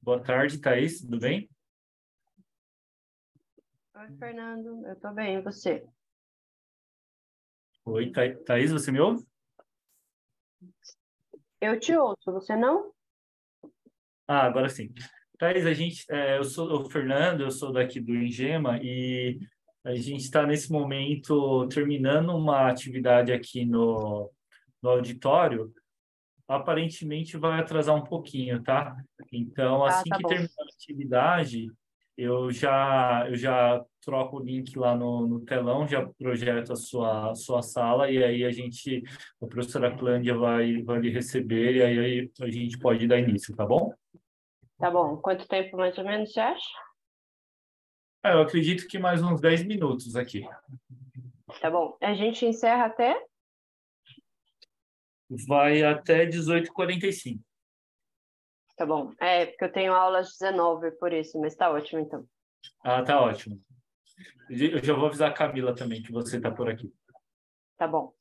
Boa tarde, Thaís, tudo bem? Oi, Fernando, eu tô bem, e você? Oi, Thaís, você me ouve? Eu te ouço, você não? Ah, agora sim. Thaís, eu sou o Fernando, eu sou daqui do Engema e a gente está nesse momento terminando uma atividade aqui no auditório. Aparentemente vai atrasar um pouquinho, tá? Então, Ah, assim tá que bom. terminar a atividade, eu já troco o link lá no telão, já projeto a sua sala e aí a professora Clândia vai lhe receber e aí a gente pode dar início, tá bom? Tá bom. Quanto tempo mais ou menos você acha? Ah, eu acredito que mais uns 10 minutos aqui. Tá bom. A gente encerra até? Vai até 18h45. Tá bom. É, porque eu tenho aula às 19 por isso, mas tá ótimo então. Ah, tá ótimo. Eu já vou avisar a Camila também que você está por aqui. Tá bom.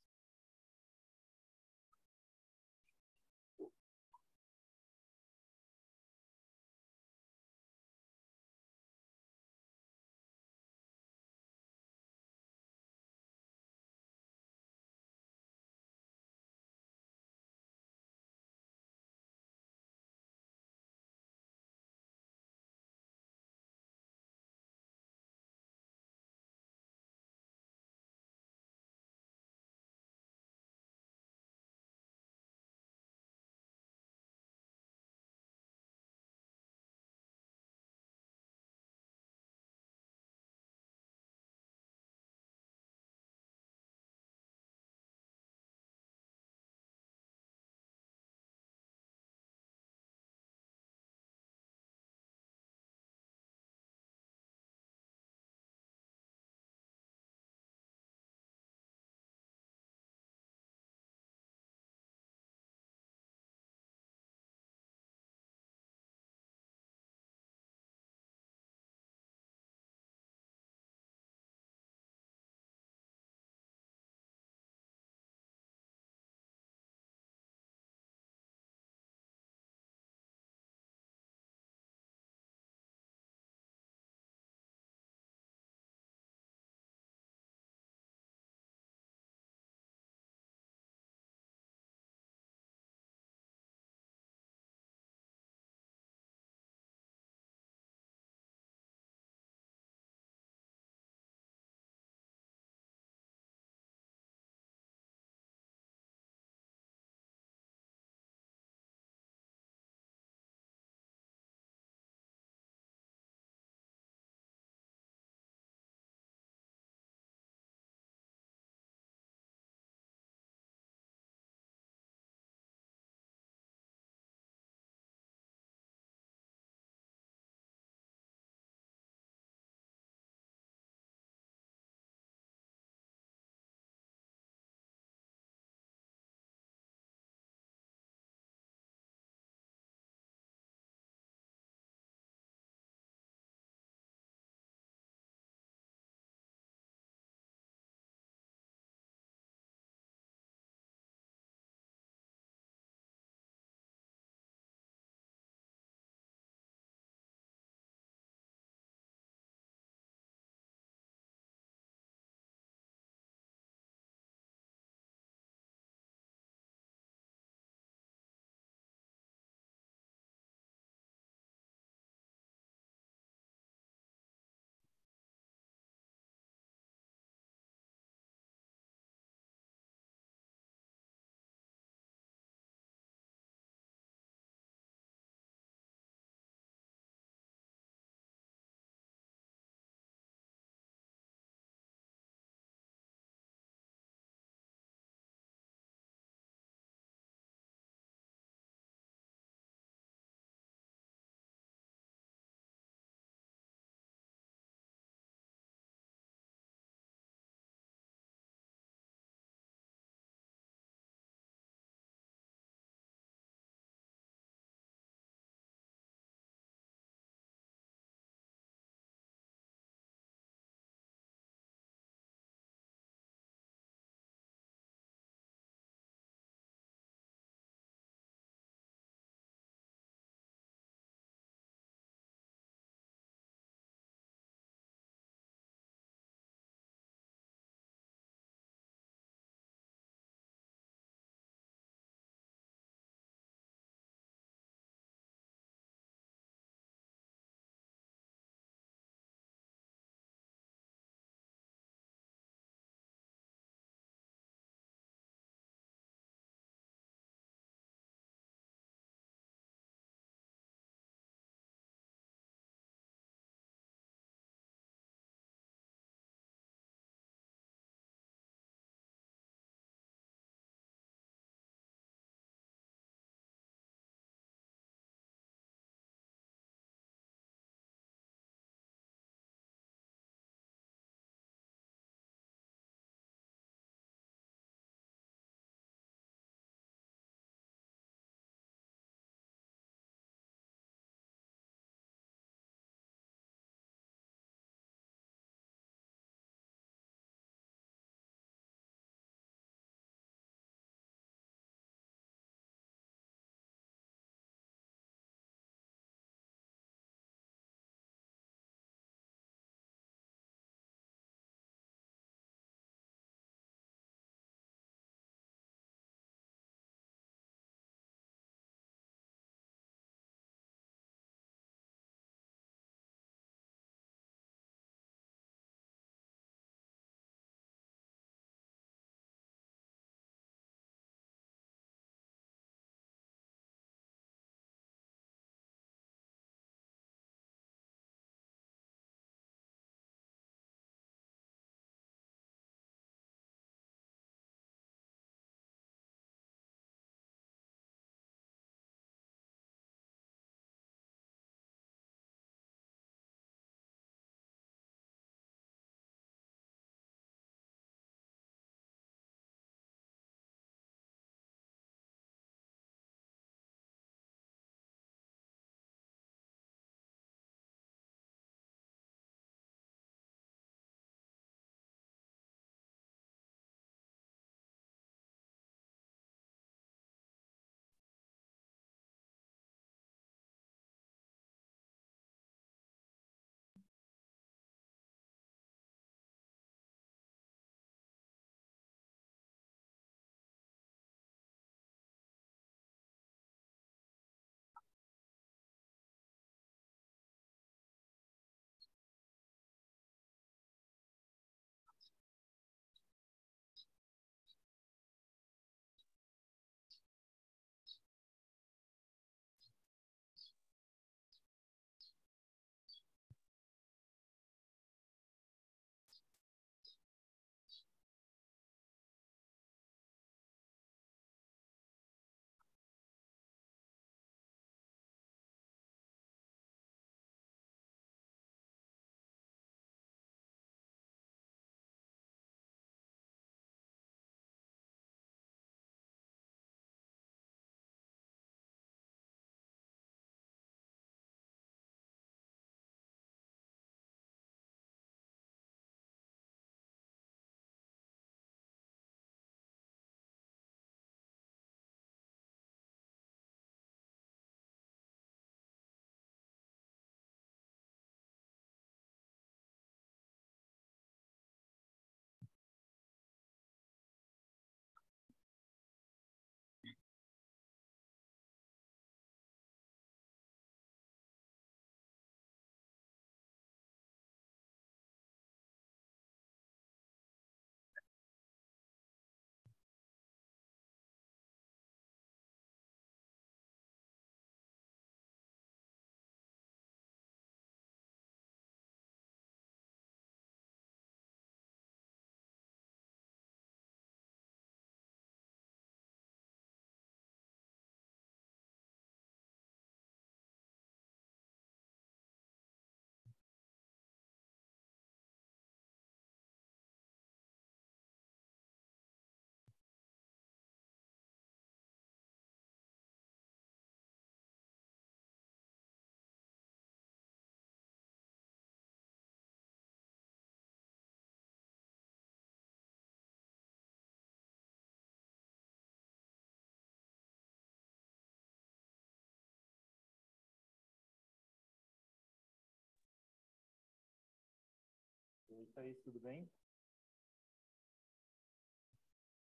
Thaís, tudo bem?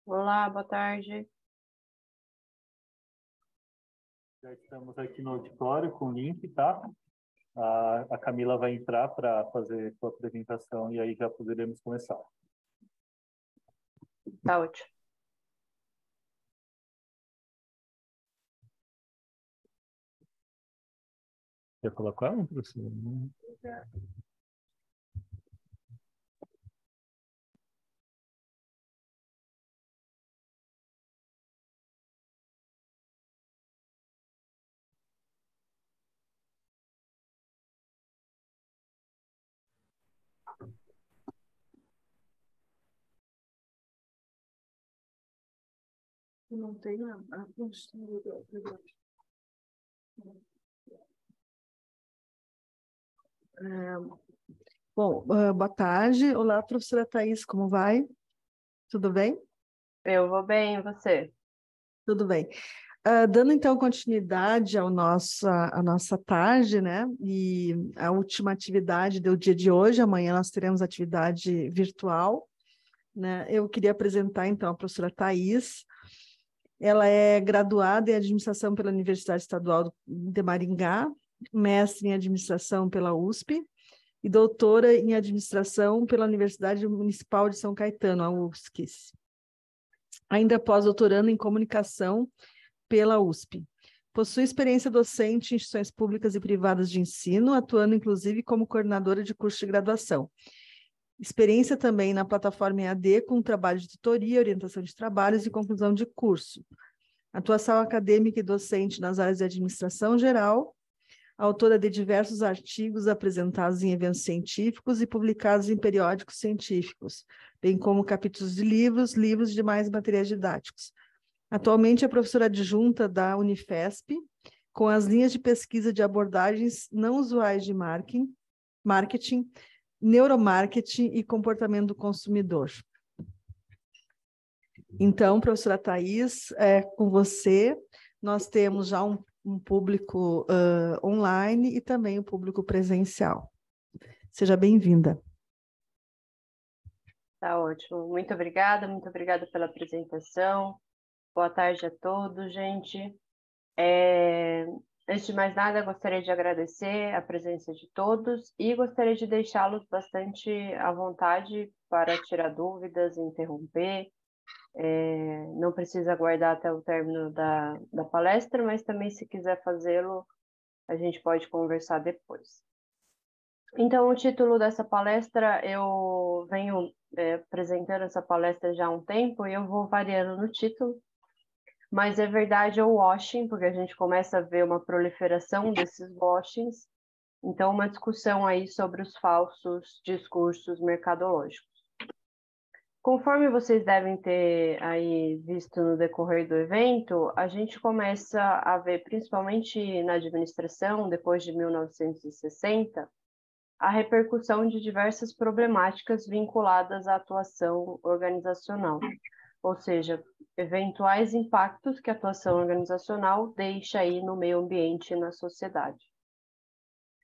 Olá, boa tarde. Já estamos aqui no auditório com o link, tá? A Camila vai entrar para fazer sua apresentação e aí já poderemos começar. Tá ótimo. Quer falar com ela, professor? Não tem a postura do Bom, boa tarde. Olá, professora Thaís, como vai? Tudo bem? Eu vou bem, e você? Tudo bem. Dando então continuidade à nossa tarde, né? E a última atividade do dia de hoje, amanhã nós teremos atividade virtual, né? Eu queria apresentar então a professora Thaís. Ela é graduada em administração pela Universidade Estadual de Maringá, mestre em administração pela USP e doutora em administração pela Universidade Municipal de São Caetano, a UFSCS. Ainda pós-doutorando em comunicação pela USP. Possui experiência docente em instituições públicas e privadas de ensino, atuando inclusive como coordenadora de curso de graduação. Experiência também na plataforma EAD com trabalho de tutoria, orientação de trabalhos e conclusão de curso. Atuação acadêmica e docente nas áreas de administração geral, autora de diversos artigos apresentados em eventos científicos e publicados em periódicos científicos, bem como capítulos de livros e demais materiais didáticos. Atualmente é professora adjunta da Unifesp, com as linhas de pesquisa de abordagens não usuais de marketing, neuromarketing e comportamento do consumidor. Então, professora Thaís, com você, nós temos já um público online e também o público presencial. Seja bem-vinda. Tá ótimo. Muito obrigada pela apresentação. Boa tarde a todos, gente. Antes de mais nada, gostaria de agradecer a presença de todos e gostaria de deixá-los bastante à vontade para tirar dúvidas, interromper. Não precisa aguardar até o término da palestra, mas também, se quiser fazê-lo, a gente pode conversar depois. Então, o título dessa palestra, eu venho apresentando essa palestra já há um tempo e eu vou variando no título. Mas é verdade, é o washing, porque a gente começa a ver uma proliferação desses washings. Então, uma discussão aí sobre os falsos discursos mercadológicos. Conforme vocês devem ter aí visto no decorrer do evento, a gente começa a ver, principalmente na administração, depois de 1960, a repercussão de diversas problemáticas vinculadas à atuação organizacional. Ou seja, eventuais impactos que a atuação organizacional deixa aí no meio ambiente e na sociedade.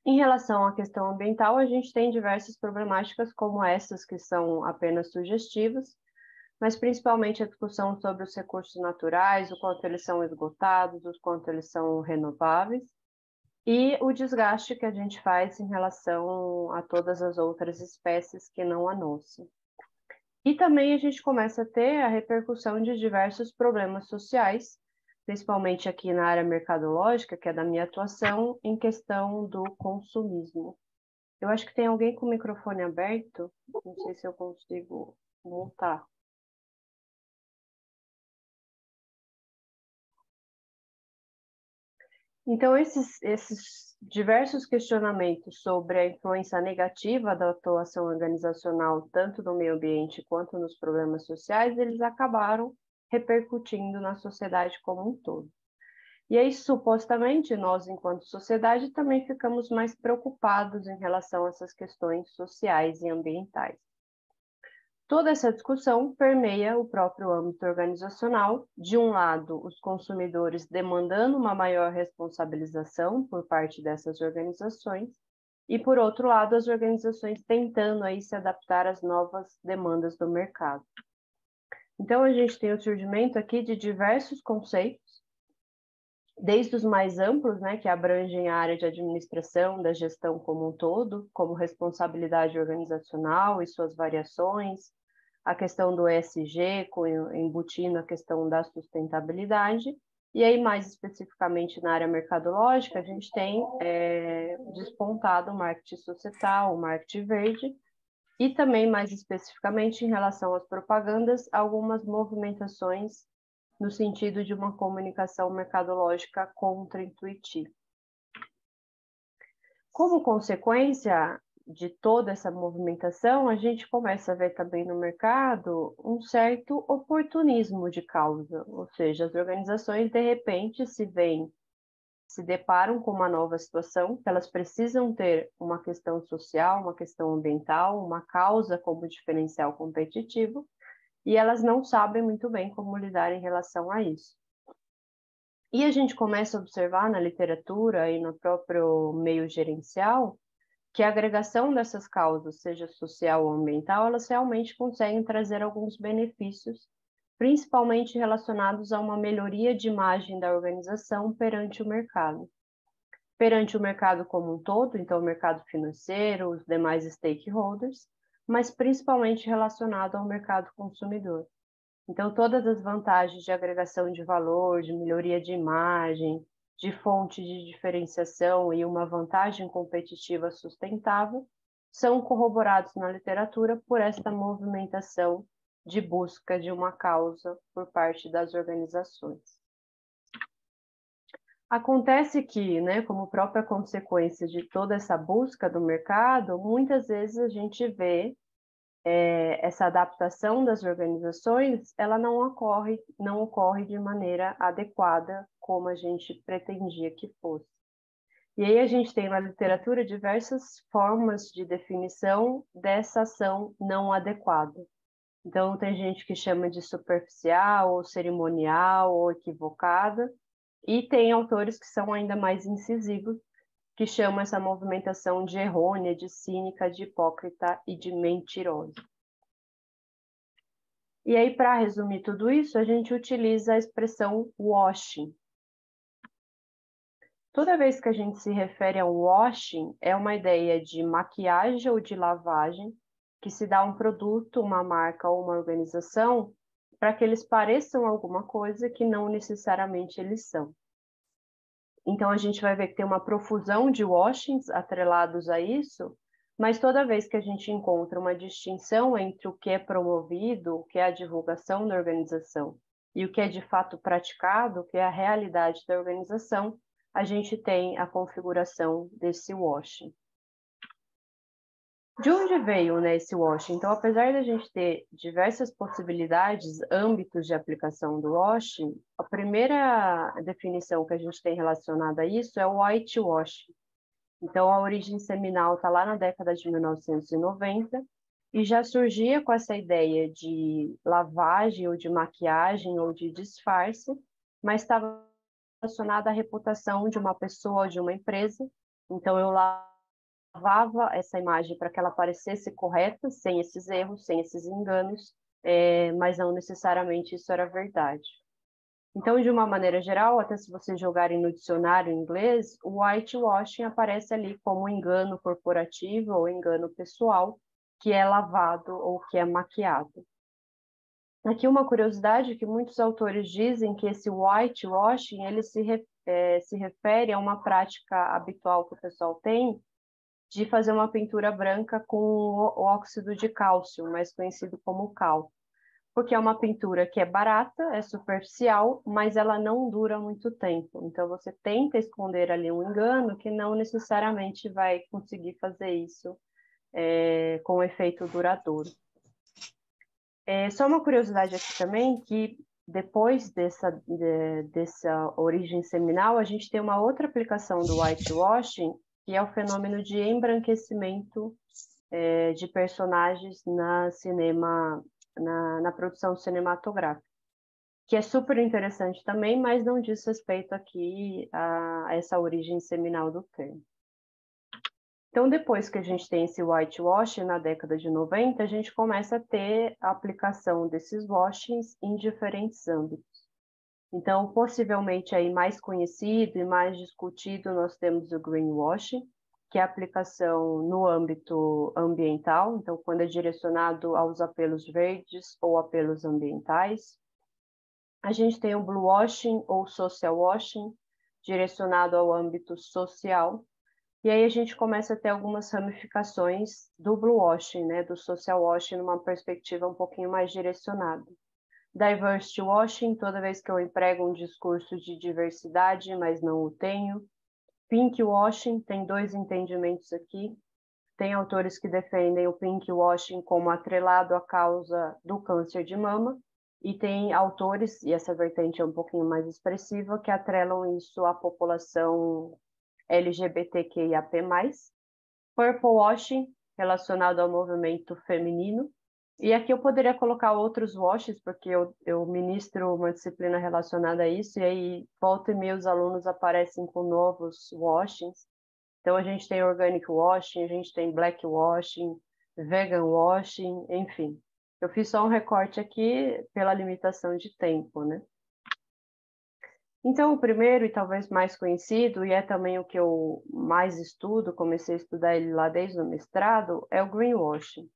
Em relação à questão ambiental, a gente tem diversas problemáticas como essas que são apenas sugestivas, mas principalmente a discussão sobre os recursos naturais, o quanto eles são esgotados, o quanto eles são renováveis, e o desgaste que a gente faz em relação a todas as outras espécies que não a nossa. E também a gente começa a ter a repercussão de diversos problemas sociais, principalmente aqui na área mercadológica, que é da minha atuação, em questão do consumismo. Eu acho que tem alguém com o microfone aberto, não sei se eu consigo mutar. Então, esses diversos questionamentos sobre a influência negativa da atuação organizacional, tanto no meio ambiente quanto nos problemas sociais, eles acabaram repercutindo na sociedade como um todo. E aí, supostamente, nós, enquanto sociedade, também ficamos mais preocupados em relação a essas questões sociais e ambientais. Toda essa discussão permeia o próprio âmbito organizacional. De um lado, os consumidores demandando uma maior responsabilização por parte dessas organizações, e, por outro lado, as organizações tentando aí se adaptar às novas demandas do mercado. Então, a gente tem o surgimento aqui de diversos conceitos, desde os mais amplos, né, que abrangem a área de administração, da gestão como um todo, como responsabilidade organizacional e suas variações, a questão do ESG, embutindo a questão da sustentabilidade, e aí, mais especificamente na área mercadológica, a gente tem despontado o marketing societal, o marketing verde, e também, mais especificamente, em relação às propagandas, algumas movimentações no sentido de uma comunicação mercadológica contra-intuitiva. Como consequência de toda essa movimentação, a gente começa a ver também no mercado um certo oportunismo de causa, ou seja, as organizações, de repente, se deparam com uma nova situação, que elas precisam ter uma questão social, uma questão ambiental, uma causa como diferencial competitivo, e elas não sabem muito bem como lidar em relação a isso. E a gente começa a observar na literatura e no próprio meio gerencial que a agregação dessas causas, seja social ou ambiental, elas realmente conseguem trazer alguns benefícios, principalmente relacionados a uma melhoria de imagem da organização perante o mercado. Perante o mercado como um todo, então o mercado financeiro, os demais stakeholders, mas principalmente relacionado ao mercado consumidor. Então, todas as vantagens de agregação de valor, de melhoria de imagem, de fonte de diferenciação e uma vantagem competitiva sustentável são corroborados na literatura por esta movimentação de busca de uma causa por parte das organizações. Acontece que, né, como própria consequência de toda essa busca do mercado, muitas vezes a gente vê essa adaptação das organizações, ela não ocorre de maneira adequada como a gente pretendia que fosse. E aí a gente tem na literatura diversas formas de definição dessa ação não adequada. Então, tem gente que chama de superficial, ou cerimonial, ou equivocada, e tem autores que são ainda mais incisivos, que chamam essa movimentação de errônea, de cínica, de hipócrita e de mentirosa. E aí, para resumir tudo isso, a gente utiliza a expressão washing. Toda vez que a gente se refere ao washing, é uma ideia de maquiagem ou de lavagem que se dá a um produto, uma marca ou uma organização para que eles pareçam alguma coisa que não necessariamente eles são. Então, a gente vai ver que tem uma profusão de washings atrelados a isso, mas toda vez que a gente encontra uma distinção entre o que é promovido, o que é a divulgação da organização, e o que é de fato praticado, o que é a realidade da organização, a gente tem a configuração desse washing. De onde veio, né, esse washing? Então, apesar de a gente ter diversas possibilidades, âmbitos de aplicação do washing, a primeira definição que a gente tem relacionada a isso é o whitewashing. Então, a origem seminal está lá na década de 1990 e já surgia com essa ideia de lavagem ou de maquiagem ou de disfarce, mas estava relacionada à reputação de uma pessoa ou de uma empresa. Então, eu lavava essa imagem para que ela parecesse correta, sem esses erros, sem esses enganos, mas não necessariamente isso era verdade. Então, de uma maneira geral, até se vocês jogarem no dicionário em inglês, o whitewashing aparece ali como engano corporativo ou engano pessoal, que é lavado ou que é maquiado. Aqui uma curiosidade que muitos autores dizem que esse whitewashing ele se refere a uma prática habitual que o pessoal tem de fazer uma pintura branca com o óxido de cálcio, mais conhecido como cal, porque é uma pintura que é barata, é superficial, mas ela não dura muito tempo. Então você tenta esconder ali um engano que não necessariamente vai conseguir fazer isso com efeito duradouro. Só uma curiosidade aqui também, que depois dessa origem seminal, a gente tem uma outra aplicação do whitewashing, que é o fenômeno de embranquecimento de personagens na produção cinematográfica, que é super interessante também, mas não diz respeito aqui a essa origem seminal do termo. Então, depois que a gente tem esse whitewashing na década de 90, a gente começa a ter a aplicação desses washings em diferentes âmbitos. Então, possivelmente aí mais conhecido e mais discutido, nós temos o greenwashing, que é a aplicação no âmbito ambiental, então quando é direcionado aos apelos verdes ou apelos ambientais. A gente tem o bluewashing ou social washing, direcionado ao âmbito social. E aí a gente começa a ter algumas ramificações do bluewashing, né, do social washing, numa perspectiva um pouquinho mais direcionada. Diversity washing, toda vez que eu emprego um discurso de diversidade, mas não o tenho. Pink washing, tem dois entendimentos aqui. Tem autores que defendem o pink washing como atrelado à causa do câncer de mama, e tem autores, e essa vertente é um pouquinho mais expressiva, que atrelam isso à população LGBTQIAP+. Purple washing, relacionado ao movimento feminino. E aqui eu poderia colocar outros washes, porque eu ministro uma disciplina relacionada a isso, e aí volta e meia os alunos aparecem com novos washings. Então a gente tem organic washing, a gente tem black washing, vegan washing, enfim. Eu fiz só um recorte aqui pela limitação de tempo, né? Então, o primeiro e talvez mais conhecido, e é também o que eu mais estudo, comecei a estudar ele lá desde o mestrado, é o greenwashing.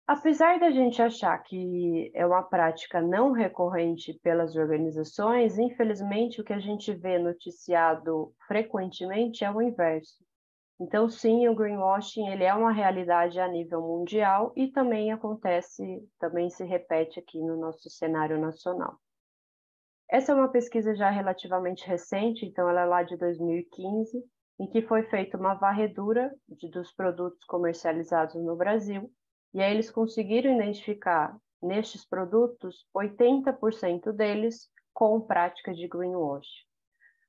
Apesar da gente achar que é uma prática não recorrente pelas organizações, infelizmente o que a gente vê noticiado frequentemente é o inverso. Então, sim, o greenwashing ele é uma realidade a nível mundial e também acontece, também se repete aqui no nosso cenário nacional. Essa é uma pesquisa já relativamente recente, então ela é lá de 2015, em que foi feita uma varredura dos produtos comercializados no Brasil, e aí eles conseguiram identificar nestes produtos 80% deles com prática de greenwashing.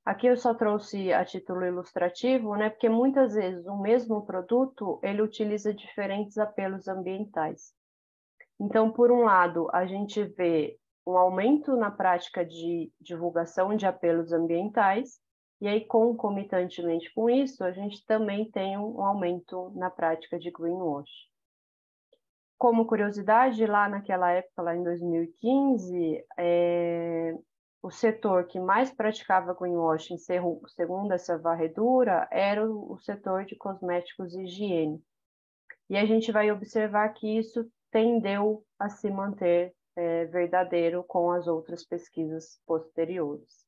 Aqui eu só trouxe a título ilustrativo, né, porque muitas vezes o mesmo produto ele utiliza diferentes apelos ambientais. Então, por um lado, a gente vê um aumento na prática de divulgação de apelos ambientais, e aí, concomitantemente com isso, a gente também tem um aumento na prática de greenwashing. Como curiosidade, lá naquela época, lá em 2015, o setor que mais praticava greenwashing, segundo essa varredura, era o setor de cosméticos e higiene. E a gente vai observar que isso tendeu a se manter verdadeiro com as outras pesquisas posteriores.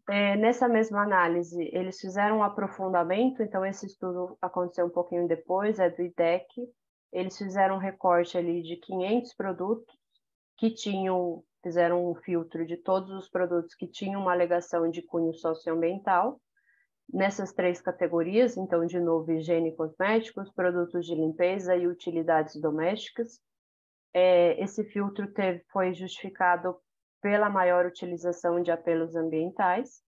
Nessa mesma análise, eles fizeram um aprofundamento, então esse estudo aconteceu um pouquinho depois, é do IDEC. Eles fizeram um recorte ali de 500 produtos que fizeram um filtro de todos os produtos que tinham uma alegação de cunho socioambiental, nessas três categorias, então, de novo, higiene e cosméticos, produtos de limpeza e utilidades domésticas. Esse filtro foi justificado pela maior utilização de apelos ambientais,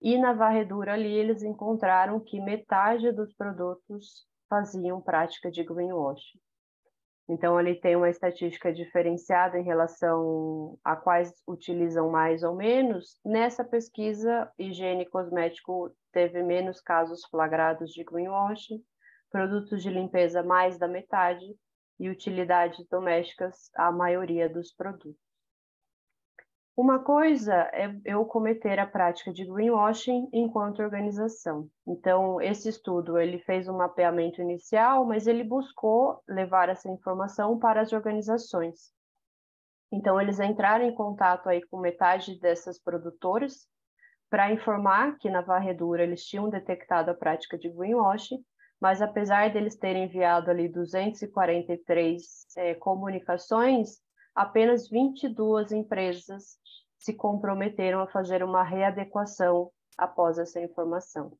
e na varredura ali eles encontraram que metade dos produtos faziam prática de greenwashing. Então, ali tem uma estatística diferenciada em relação a quais utilizam mais ou menos. Nessa pesquisa, higiene e cosmético teve menos casos flagrados de greenwashing, produtos de limpeza mais da metade, e utilidades domésticas a maioria dos produtos. Uma coisa é eu cometer a prática de greenwashing enquanto organização. Então, esse estudo ele fez um mapeamento inicial, mas ele buscou levar essa informação para as organizações. Então, eles entraram em contato aí com metade dessas produtoras para informar que na varredura eles tinham detectado a prática de greenwashing, mas apesar deles terem enviado ali 243 comunicações, apenas 22 empresas se comprometeram a fazer uma readequação após essa informação.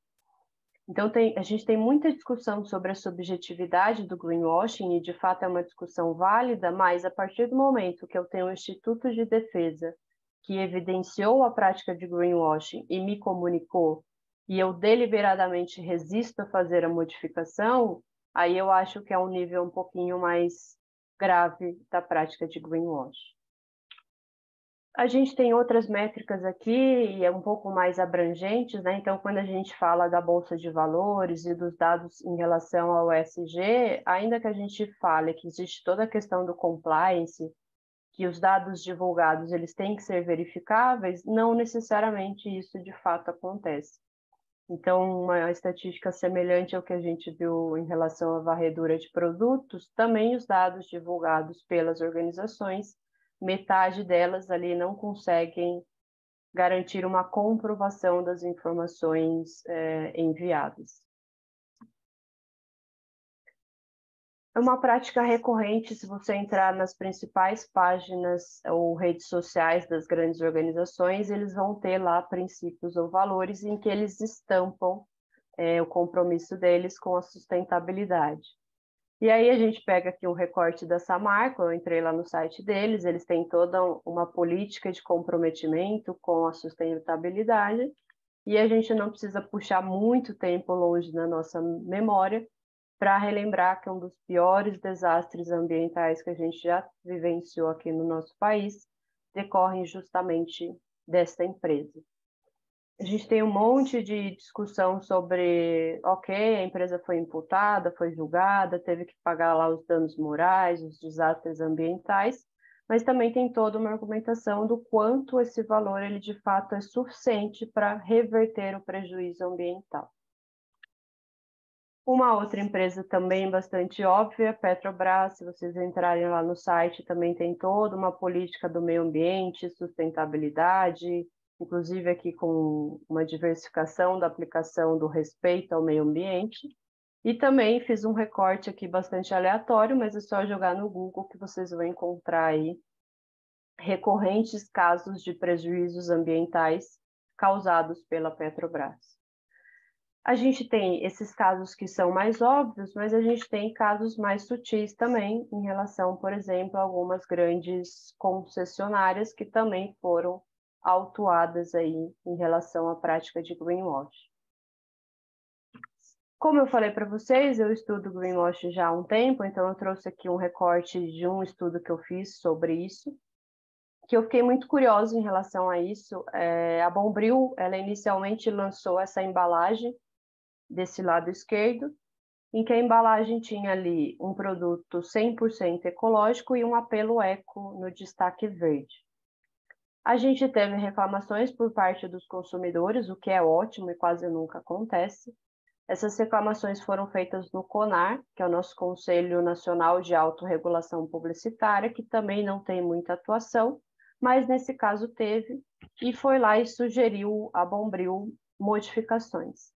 Então, a gente tem muita discussão sobre a subjetividade do greenwashing, e de fato é uma discussão válida, mas a partir do momento que eu tenho um Instituto de Defesa que evidenciou a prática de greenwashing e me comunicou, e eu deliberadamente resisto a fazer a modificação, aí eu acho que é um nível um pouquinho mais grave da prática de greenwashing. A gente tem outras métricas aqui, e é um pouco mais abrangentes, né? Então, quando a gente fala da Bolsa de Valores e dos dados em relação ao ESG, ainda que a gente fale que existe toda a questão do compliance, que os dados divulgados eles têm que ser verificáveis, não necessariamente isso de fato acontece. Então, uma estatística semelhante ao que a gente viu em relação à varredura de produtos, também os dados divulgados pelas organizações, metade delas ali não conseguem garantir uma comprovação das informações enviadas. É uma prática recorrente, se você entrar nas principais páginas ou redes sociais das grandes organizações, eles vão ter lá princípios ou valores em que eles estampam o compromisso deles com a sustentabilidade. E aí a gente pega aqui um recorte da Samarco, eu entrei lá no site deles, eles têm toda uma política de comprometimento com a sustentabilidade, e a gente não precisa puxar muito tempo longe na nossa memória para relembrar que um dos piores desastres ambientais que a gente já vivenciou aqui no nosso país decorre justamente desta empresa. A gente tem um monte de discussão sobre, ok, a empresa foi imputada, foi julgada, teve que pagar lá os danos morais, os desastres ambientais, mas também tem toda uma argumentação do quanto esse valor ele de fato é suficiente para reverter o prejuízo ambiental. Uma outra empresa também bastante óbvia, Petrobras, se vocês entrarem lá no site, também tem toda uma política do meio ambiente, sustentabilidade, inclusive aqui com uma diversificação da aplicação do respeito ao meio ambiente. E também fiz um recorte aqui bastante aleatório, mas é só jogar no Google que vocês vão encontrar aí recorrentes casos de prejuízos ambientais causados pela Petrobras. A gente tem esses casos que são mais óbvios, mas a gente tem casos mais sutis também em relação, por exemplo, a algumas grandes concessionárias que também foram autuadas aí em relação à prática de greenwash. Como eu falei para vocês, eu estudo greenwash já há um tempo, então eu trouxe aqui um recorte de um estudo que eu fiz sobre isso, que eu fiquei muito curiosa em relação a isso. A Bombril, ela inicialmente lançou essa embalagem desse lado esquerdo, em que a embalagem tinha ali um produto 100% ecológico e um apelo eco no destaque verde. A gente teve reclamações por parte dos consumidores, o que é ótimo e quase nunca acontece. Essas reclamações foram feitas no CONAR, que é o nosso Conselho Nacional de Autorregulação Publicitária, que também não tem muita atuação, mas nesse caso teve, e foi lá e sugeriu a Bombril modificações.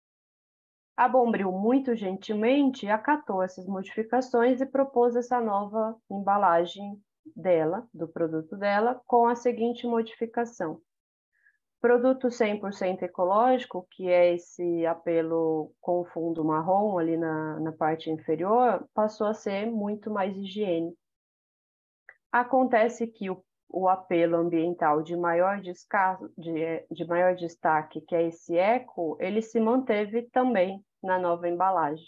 A Bombril, muito gentilmente, acatou essas modificações e propôs essa nova embalagem dela, do produto dela, com a seguinte modificação. Produto 100% ecológico, que é esse apelo com fundo marrom ali na parte inferior, passou a ser muito mais higiênico. Acontece que o apelo ambiental de maior destaque, que é esse eco, ele se manteve também na nova embalagem.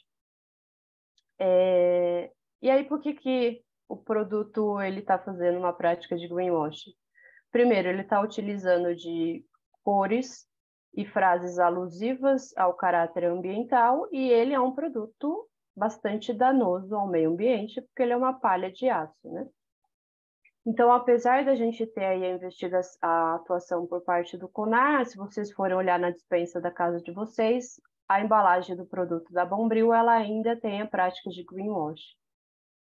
E aí, por que o produto está fazendo uma prática de greenwashing? Primeiro, ele está utilizando de cores e frases alusivas ao caráter ambiental, e ele é um produto bastante danoso ao meio ambiente, porque ele é uma palha de aço, né? Então, apesar da gente ter aí a atuação por parte do CONAR, se vocês forem olhar na despensa da casa de vocês, a embalagem do produto da Bombril, ela ainda tem a prática de greenwash.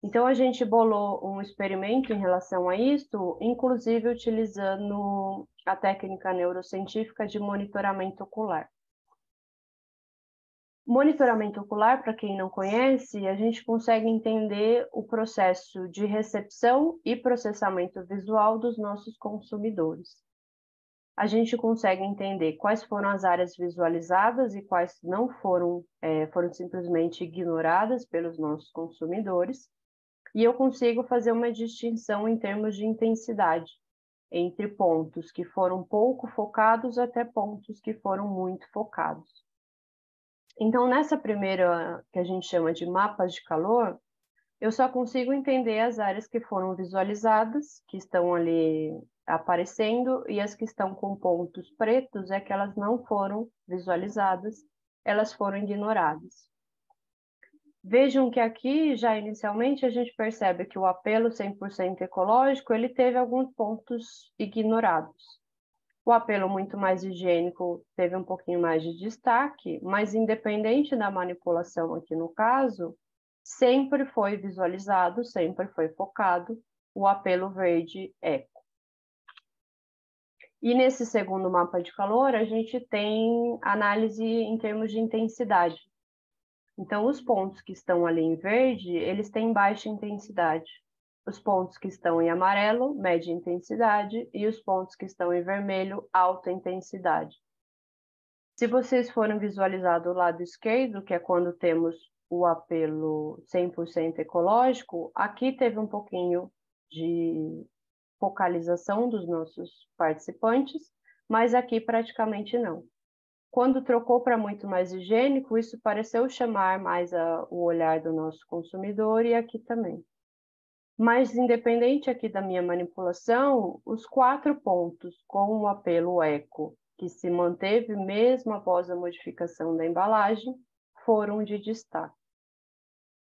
Então, a gente bolou um experimento em relação a isso, inclusive utilizando a técnica neurocientífica de monitoramento ocular. Monitoramento ocular, para quem não conhece, a gente consegue entender o processo de recepção e processamento visual dos nossos consumidores. A gente consegue entender quais foram as áreas visualizadas e quais não foram simplesmente ignoradas pelos nossos consumidores, e eu consigo fazer uma distinção em termos de intensidade, entre pontos que foram pouco focados até pontos que foram muito focados. Então, nessa primeira, que a gente chama de mapas de calor, eu só consigo entender as áreas que foram visualizadas, que estão ali aparecendo, e as que estão com pontos pretos é que elas não foram visualizadas, elas foram ignoradas. Vejam que aqui, já inicialmente, a gente percebe que o apelo 100% ecológico, ele teve alguns pontos ignorados. O apelo muito mais higiênico teve um pouquinho mais de destaque, mas independente da manipulação aqui no caso, sempre foi visualizado, sempre foi focado o apelo verde eco. E nesse segundo mapa de calor, a gente tem análise em termos de intensidade. Então, os pontos que estão ali em verde, eles têm baixa intensidade. Os pontos que estão em amarelo, média intensidade, e os pontos que estão em vermelho, alta intensidade. Se vocês forem visualizar do lado esquerdo, que é quando temos o apelo 100% ecológico, aqui teve um pouquinho de focalização dos nossos participantes, mas aqui praticamente não. Quando trocou para muito mais higiênico, isso pareceu chamar mais o olhar do nosso consumidor e aqui também. Mas, independente aqui da minha manipulação, os 4 pontos com o apelo eco, que se manteve mesmo após a modificação da embalagem, foram de destaque.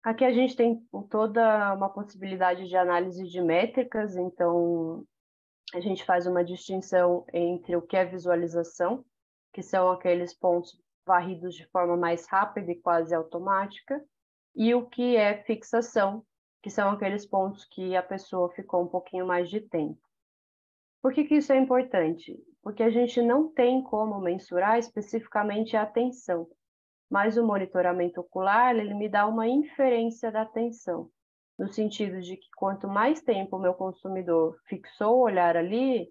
Aqui a gente tem toda uma possibilidade de análise de métricas, então a gente faz uma distinção entre o que é visualização, que são aqueles pontos varridos de forma mais rápida e quase automática, e o que é fixação, que são aqueles pontos que a pessoa ficou um pouquinho mais de tempo. Por que isso é importante? Porque a gente não tem como mensurar especificamente a atenção, mas o monitoramento ocular, ele me dá uma inferência da atenção, no sentido de que quanto mais tempo o meu consumidor fixou o olhar ali,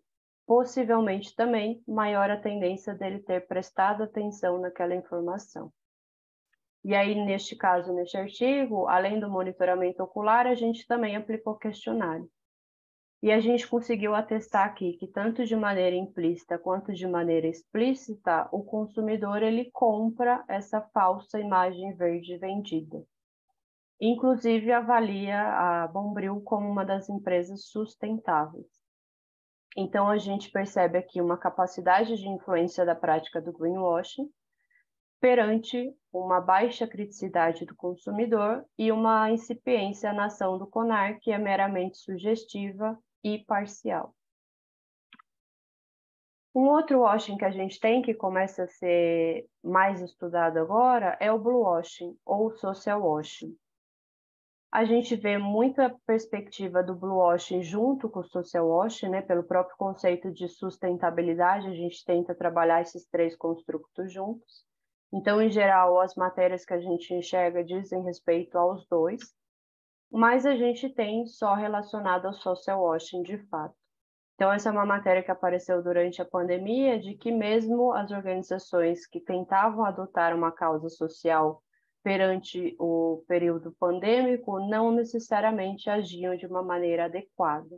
possivelmente também maior a tendência dele ter prestado atenção naquela informação. E aí, neste caso, neste artigo, além do monitoramento ocular, a gente também aplicou questionário. E a gente conseguiu atestar aqui que tanto de maneira implícita quanto de maneira explícita, o consumidor ele compra essa falsa imagem verde vendida. Inclusive avalia a Bombril como uma das empresas sustentáveis. Então a gente percebe aqui uma capacidade de influência da prática do greenwashing perante uma baixa criticidade do consumidor e uma incipiência na ação do CONAR que é meramente sugestiva e parcial. Um outro washing que a gente tem, que começa a ser mais estudado agora, é o blue washing, ou social washing. A gente vê muita perspectiva do blue washing junto com o social washing, né? Pelo próprio conceito de sustentabilidade, a gente tenta trabalhar esses 3 construtos juntos. Então, em geral, as matérias que a gente enxerga dizem respeito aos 2, mas a gente tem só relacionado ao social washing de fato. Então, essa é uma matéria que apareceu durante a pandemia, de que mesmo as organizações que tentavam adotar uma causa social perante o período pandêmico, não necessariamente agiam de uma maneira adequada.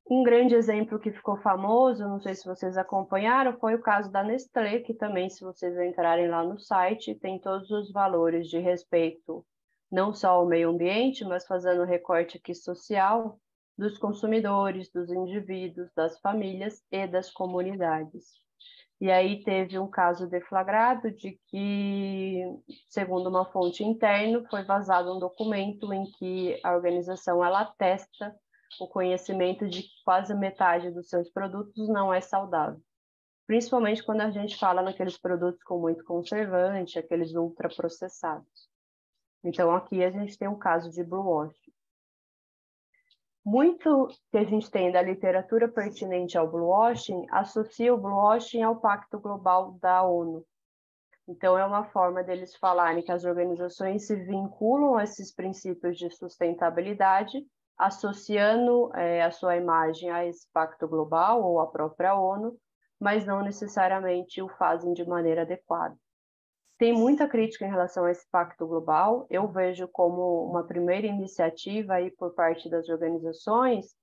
Um grande exemplo que ficou famoso, não sei se vocês acompanharam, foi o caso da Nestlé, que também, se vocês entrarem lá no site, tem todos os valores de respeito, não só ao meio ambiente, mas fazendo recorte aqui social, dos consumidores, dos indivíduos, das famílias e das comunidades. E aí teve um caso deflagrado de que, segundo uma fonte interna, foi vazado um documento em que a organização ela atesta o conhecimento de que quase metade dos seus produtos não é saudável. Principalmente quando a gente fala naqueles produtos com muito conservante, aqueles ultraprocessados. Então, aqui a gente tem um caso de blue washing. Muito que a gente tem da literatura pertinente ao blue washing associa o blue washing ao Pacto Global da ONU. Então, é uma forma deles falarem que as organizações se vinculam a esses princípios de sustentabilidade, associando a sua imagem a esse pacto global ou à própria ONU, mas não necessariamente o fazem de maneira adequada. Tem muita crítica em relação a esse pacto global, eu vejo como uma primeira iniciativa aí por parte das organizações,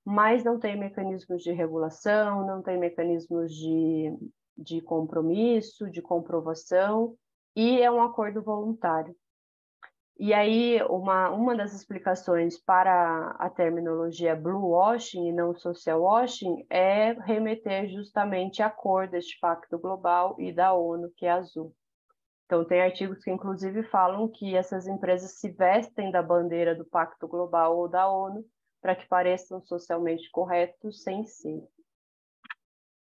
mas não tem mecanismos de regulação, não tem mecanismos de compromisso, de comprovação, e é um acordo voluntário. E aí, uma das explicações para a terminologia blue washing e não social washing é remeter justamente à cor deste Pacto Global e da ONU, que é azul. Então, tem artigos que, inclusive, falam que essas empresas se vestem da bandeira do Pacto Global ou da ONU para que pareçam socialmente corretos sem ser.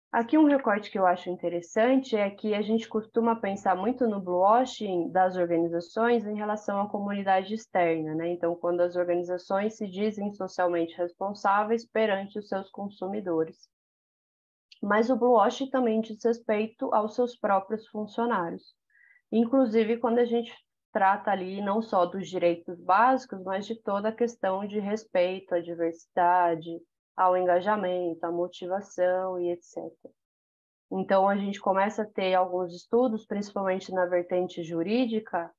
Aqui um recorte que eu acho interessante é que a gente costuma pensar muito no bluewashing das organizações em relação à comunidade externa, né? Então, quando as organizações se dizem socialmente responsáveis perante os seus consumidores. Mas o bluewashing também diz respeito aos seus próprios funcionários. Inclusive, quando a gente trata ali não só dos direitos básicos, mas de toda a questão de respeito à diversidade, ao engajamento, à motivação e etc. Então, a gente começa a ter alguns estudos, principalmente na vertente jurídica,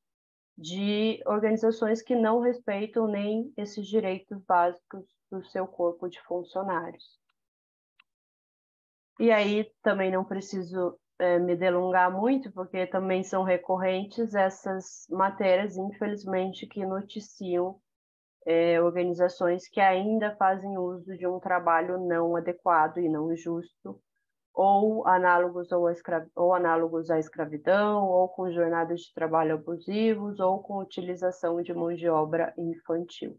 de organizações que não respeitam nem esses direitos básicos do seu corpo de funcionários. E aí, também não preciso me delongar muito, porque também são recorrentes essas matérias, infelizmente, que noticiam organizações que ainda fazem uso de um trabalho não adequado e não justo, ou análogos à escravidão, ou com jornadas de trabalho abusivos, ou com utilização de mão de obra infantil,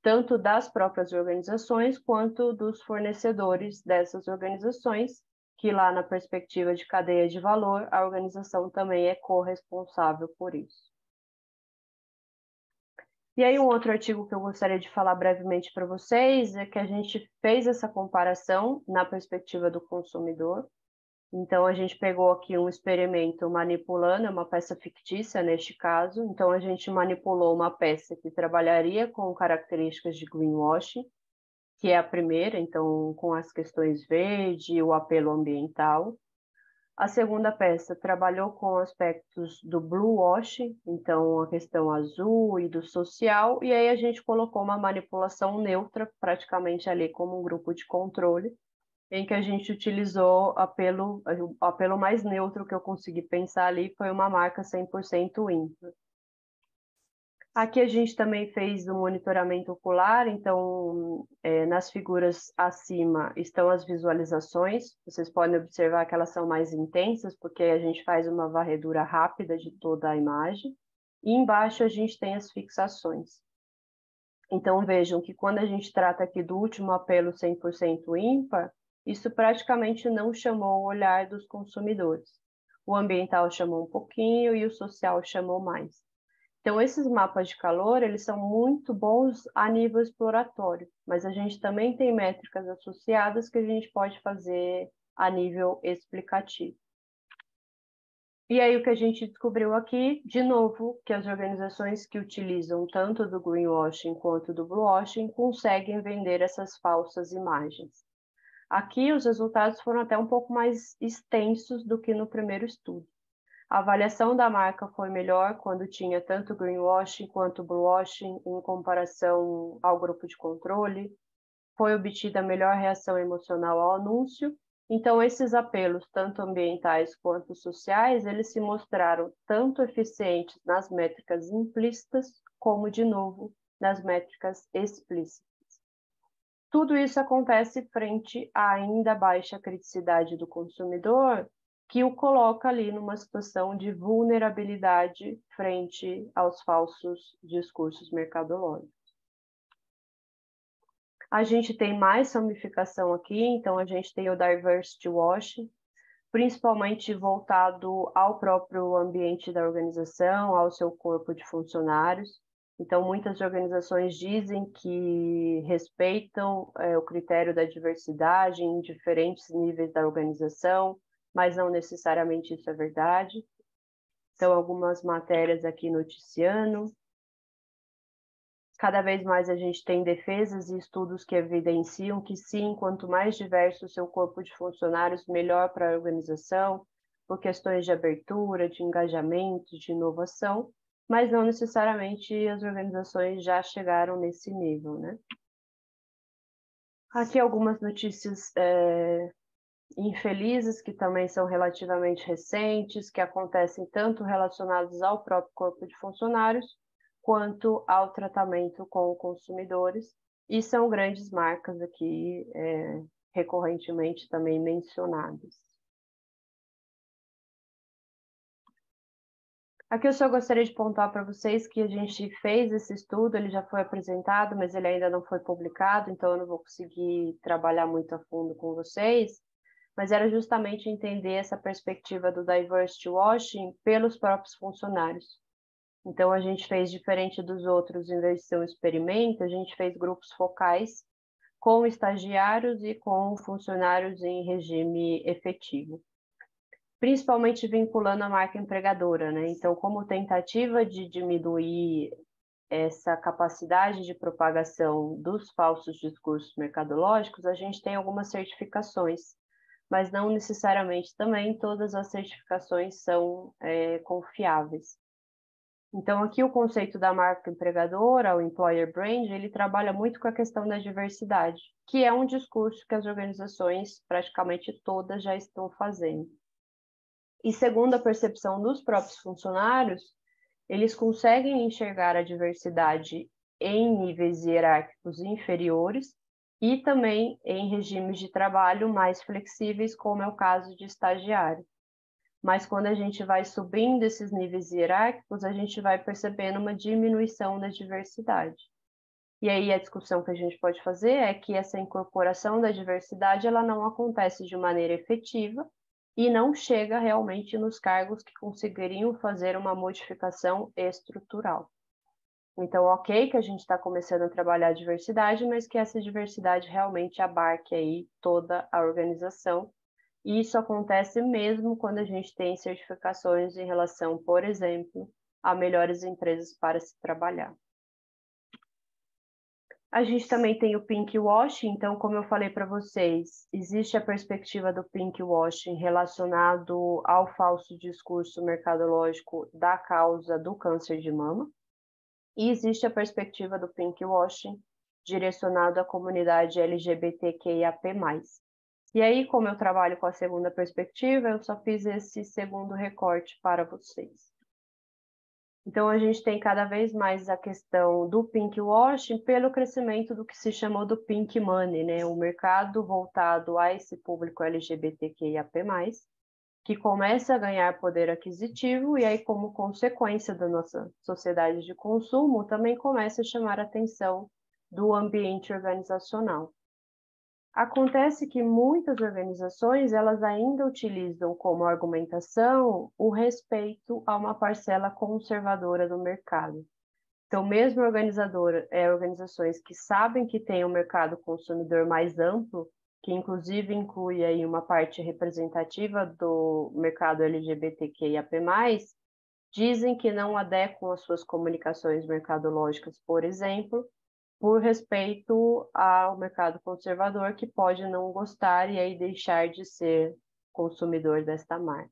tanto das próprias organizações quanto dos fornecedores dessas organizações, que lá na perspectiva de cadeia de valor, a organização também é corresponsável por isso. E aí um outro artigo que eu gostaria de falar brevemente para vocês é que a gente fez essa comparação na perspectiva do consumidor. Então, a gente pegou aqui um experimento manipulando, é uma peça fictícia neste caso. Então, a gente manipulou uma peça que trabalharia com características de greenwashing, que é a primeira, então, com as questões verde e o apelo ambiental. A segunda peça trabalhou com aspectos do blue washing, então a questão azul e do social, e aí a gente colocou uma manipulação neutra, praticamente ali como um grupo de controle, em que a gente utilizou o apelo mais neutro que eu consegui pensar ali foi uma marca 100% ímpar. Aqui a gente também fez um monitoramento ocular, então nas figuras acima estão as visualizações, vocês podem observar que elas são mais intensas, porque a gente faz uma varredura rápida de toda a imagem, e embaixo a gente tem as fixações. Então vejam que quando a gente trata aqui do último apelo 100% ímpar, isso praticamente não chamou o olhar dos consumidores. O ambiental chamou um pouquinho e o social chamou mais. Então, esses mapas de calor, eles são muito bons a nível exploratório, mas a gente também tem métricas associadas que a gente pode fazer a nível explicativo. E aí, o que a gente descobriu aqui, de novo, que as organizações que utilizam tanto do greenwashing quanto do bluewashing conseguem vender essas falsas imagens. Aqui, os resultados foram até um pouco mais extensos do que no primeiro estudo. A avaliação da marca foi melhor quando tinha tanto greenwashing quanto bluewashing em comparação ao grupo de controle. Foi obtida melhor reação emocional ao anúncio. Então, esses apelos, tanto ambientais quanto sociais, eles se mostraram tanto eficientes nas métricas implícitas, como, de novo, nas métricas explícitas. Tudo isso acontece frente à ainda baixa criticidade do consumidor, que o coloca ali numa situação de vulnerabilidade frente aos falsos discursos mercadológicos. A gente tem mais ramificação aqui, então a gente tem o diversity washing, principalmente voltado ao próprio ambiente da organização, ao seu corpo de funcionários. Então, muitas organizações dizem que respeitam o critério da diversidade em diferentes níveis da organização, mas não necessariamente isso é verdade. Então, algumas matérias aqui noticiando. Cada vez mais a gente tem defesas e estudos que evidenciam que sim, quanto mais diverso o seu corpo de funcionários, melhor para a organização, por questões de abertura, de engajamento, de inovação, mas não necessariamente as organizações já chegaram nesse nível, né? Aqui algumas notícias infelizes, que também são relativamente recentes, que acontecem tanto relacionados ao próprio corpo de funcionários, quanto ao tratamento com consumidores, e são grandes marcas aqui, recorrentemente também mencionadas. Aqui eu só gostaria de pontuar para vocês que a gente fez esse estudo, ele já foi apresentado, mas ele ainda não foi publicado, então eu não vou conseguir trabalhar muito a fundo com vocês, mas era justamente entender essa perspectiva do diversity washing pelos próprios funcionários. Então a gente fez diferente dos outros, em vez de ser um experimento, a gente fez grupos focais com estagiários e com funcionários em regime efetivo, principalmente vinculando a marca empregadora, né? Então, como tentativa de diminuir essa capacidade de propagação dos falsos discursos mercadológicos, a gente tem algumas certificações, mas não necessariamente também todas as certificações são confiáveis. Então, aqui o conceito da marca empregadora, o employer brand, ele trabalha muito com a questão da diversidade, que é um discurso que as organizações, praticamente todas, já estão fazendo. E segundo a percepção dos próprios funcionários, eles conseguem enxergar a diversidade em níveis hierárquicos inferiores e também em regimes de trabalho mais flexíveis, como é o caso de estagiário. Mas quando a gente vai subindo esses níveis hierárquicos, a gente vai percebendo uma diminuição da diversidade. E aí a discussão que a gente pode fazer é que essa incorporação da diversidade ela não acontece de maneira efetiva e não chega realmente nos cargos que conseguiriam fazer uma modificação estrutural. Então, ok que a gente está começando a trabalhar a diversidade, mas que essa diversidade realmente abarque aí toda a organização. E isso acontece mesmo quando a gente tem certificações em relação, por exemplo, a melhores empresas para se trabalhar. A gente também tem o pink washing, então, como eu falei para vocês, existe a perspectiva do pink washing relacionado ao falso discurso mercadológico da causa do câncer de mama, e existe a perspectiva do pink washing direcionado à comunidade LGBTQIAP+. E aí, como eu trabalho com a segunda perspectiva, eu só fiz esse segundo recorte para vocês. Então, a gente tem cada vez mais a questão do pink washing pelo crescimento do que se chamou do pink money, né? O mercado voltado a esse público LGBTQIAP+, que começa a ganhar poder aquisitivo e aí, como consequência da nossa sociedade de consumo, também começa a chamar a atenção do ambiente organizacional. Acontece que muitas organizações elas ainda utilizam como argumentação o respeito a uma parcela conservadora do mercado. Então, mesmo organizações que sabem que tem um mercado consumidor mais amplo, que inclusive inclui aí uma parte representativa do mercado LGBTQIAP+, dizem que não adequam as suas comunicações mercadológicas, por exemplo, por respeito ao mercado conservador, que pode não gostar e aí deixar de ser consumidor desta marca.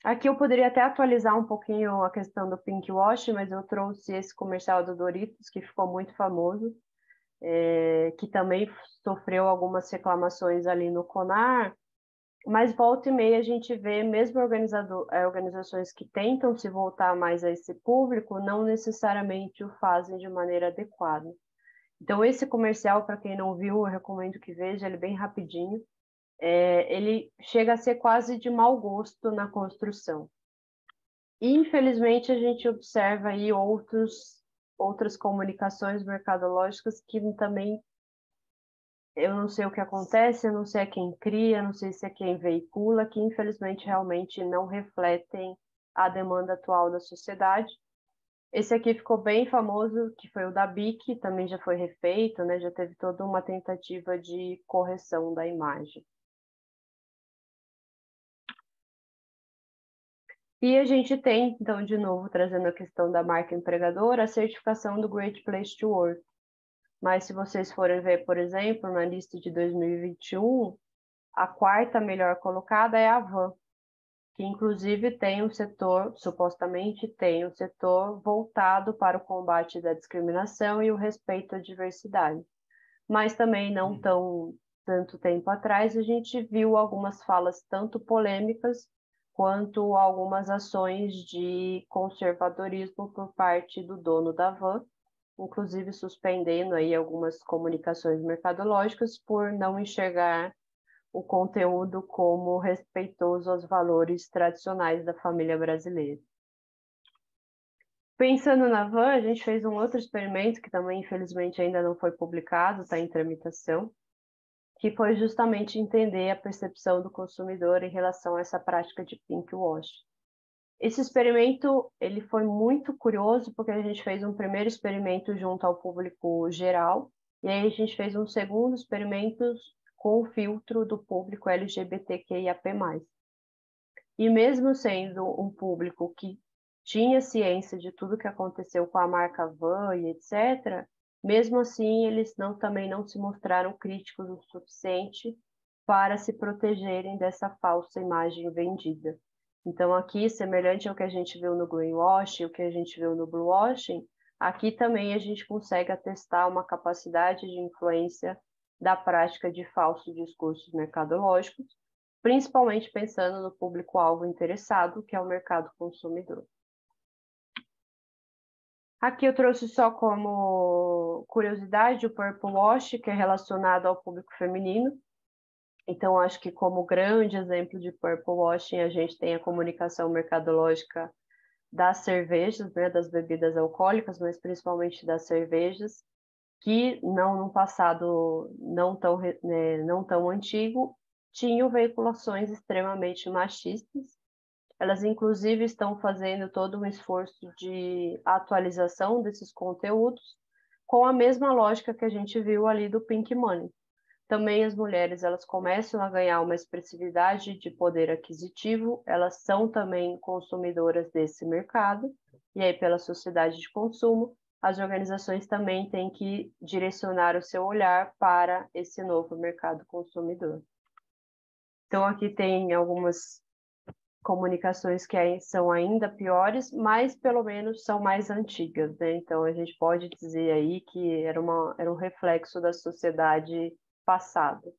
Aqui eu poderia até atualizar um pouquinho a questão do pink wash, mas eu trouxe esse comercial do Doritos, que ficou muito famoso, que também sofreu algumas reclamações ali no CONAR, mas volta e meia a gente vê, mesmo organizações que tentam se voltar mais a esse público, não necessariamente o fazem de maneira adequada. Então, esse comercial, para quem não viu, eu recomendo que veja, ele é bem rapidinho. Ele chega a ser quase de mau gosto na construção. E, infelizmente, a gente observa aí outras comunicações mercadológicas que também eu não sei o que acontece, eu não sei quem cria, não sei se é quem veicula, que infelizmente realmente não refletem a demanda atual da sociedade. Esse aqui ficou bem famoso, que foi o da BIC, também já foi refeito, né? Já teve toda uma tentativa de correção da imagem. E a gente tem, então, de novo, trazendo a questão da marca empregadora, a certificação do Great Place to Work. Mas se vocês forem ver, por exemplo, na lista de 2021, a quarta melhor colocada é a Van, que inclusive tem um setor, supostamente tem um setor voltado para o combate da discriminação e o respeito à diversidade. Mas também não tanto tempo atrás, a gente viu algumas falas tanto polêmicas quanto a algumas ações de conservadorismo por parte do dono da van, inclusive suspendendo aí algumas comunicações mercadológicas por não enxergar o conteúdo como respeitoso aos valores tradicionais da família brasileira. Pensando na van, a gente fez um outro experimento que também, infelizmente, ainda não foi publicado, está em tramitação, que foi justamente entender a percepção do consumidor em relação a essa prática de pink wash. Esse experimento ele foi muito curioso porque a gente fez um primeiro experimento junto ao público geral e aí a gente fez um segundo experimento com o filtro do público LGBTQIAP+. E mesmo sendo um público que tinha ciência de tudo que aconteceu com a marca Van e etc., mesmo assim eles também não se mostraram críticos o suficiente para se protegerem dessa falsa imagem vendida. Então aqui, semelhante ao que a gente viu no greenwashing, o que a gente viu no bluewashing, aqui também a gente consegue atestar uma capacidade de influência da prática de falsos discursos mercadológicos, principalmente pensando no público-alvo interessado, que é o mercado consumidor. Aqui eu trouxe só como curiosidade o Purple Wash, que é relacionado ao público feminino. Então, acho que como grande exemplo de Purple Washing, a gente tem a comunicação mercadológica das cervejas, né, das bebidas alcoólicas, mas principalmente das cervejas, que num passado não tão antigo, tinham veiculações extremamente machistas. Elas, inclusive, estão fazendo todo um esforço de atualização desses conteúdos com a mesma lógica que a gente viu ali do Pink Money. Também as mulheres, elas começam a ganhar uma expressividade de poder aquisitivo, elas são também consumidoras desse mercado, e aí pela sociedade de consumo, as organizações também têm que direcionar o seu olhar para esse novo mercado consumidor. Então aqui tem algumas comunicações que são ainda piores, mas pelo menos são mais antigas, né? Então a gente pode dizer aí que era um reflexo da sociedade passada.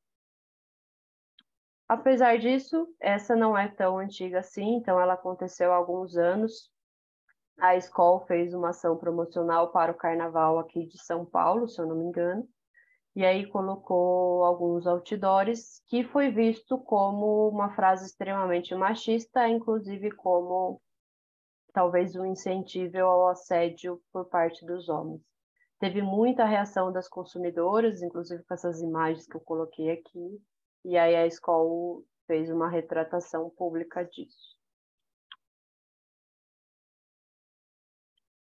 Apesar disso, essa não é tão antiga assim, então ela aconteceu há alguns anos. A Skol fez uma ação promocional para o carnaval aqui de São Paulo, se eu não me engano, e aí colocou alguns outdoors que foi visto como uma frase extremamente machista, inclusive como talvez um incentivo ao assédio por parte dos homens. Teve muita reação das consumidoras, inclusive com essas imagens que eu coloquei aqui, e aí a Skol fez uma retratação pública disso.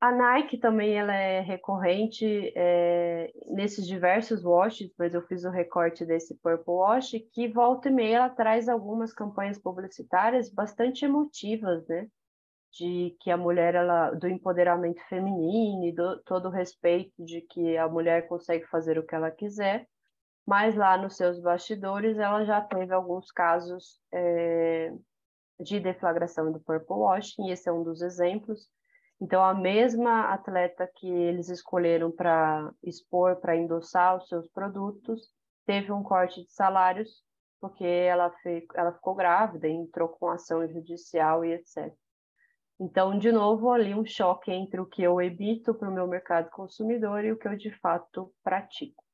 A Nike também ela é recorrente nesses diversos washes, mas eu fiz o recorte desse Purple Wash, que volta e meia ela traz algumas campanhas publicitárias bastante emotivas, né? De que a mulher, do empoderamento feminino e todo o respeito de que a mulher consegue fazer o que ela quiser, mas lá nos seus bastidores ela já teve alguns casos de deflagração do Purple Washing, e esse é um dos exemplos. Então, a mesma atleta que eles escolheram para expor, para endossar os seus produtos, teve um corte de salários, porque ela ficou grávida e entrou com ação judicial e etc. Então, de novo, ali um choque entre o que eu evito para o meu mercado consumidor e o que eu de fato pratico.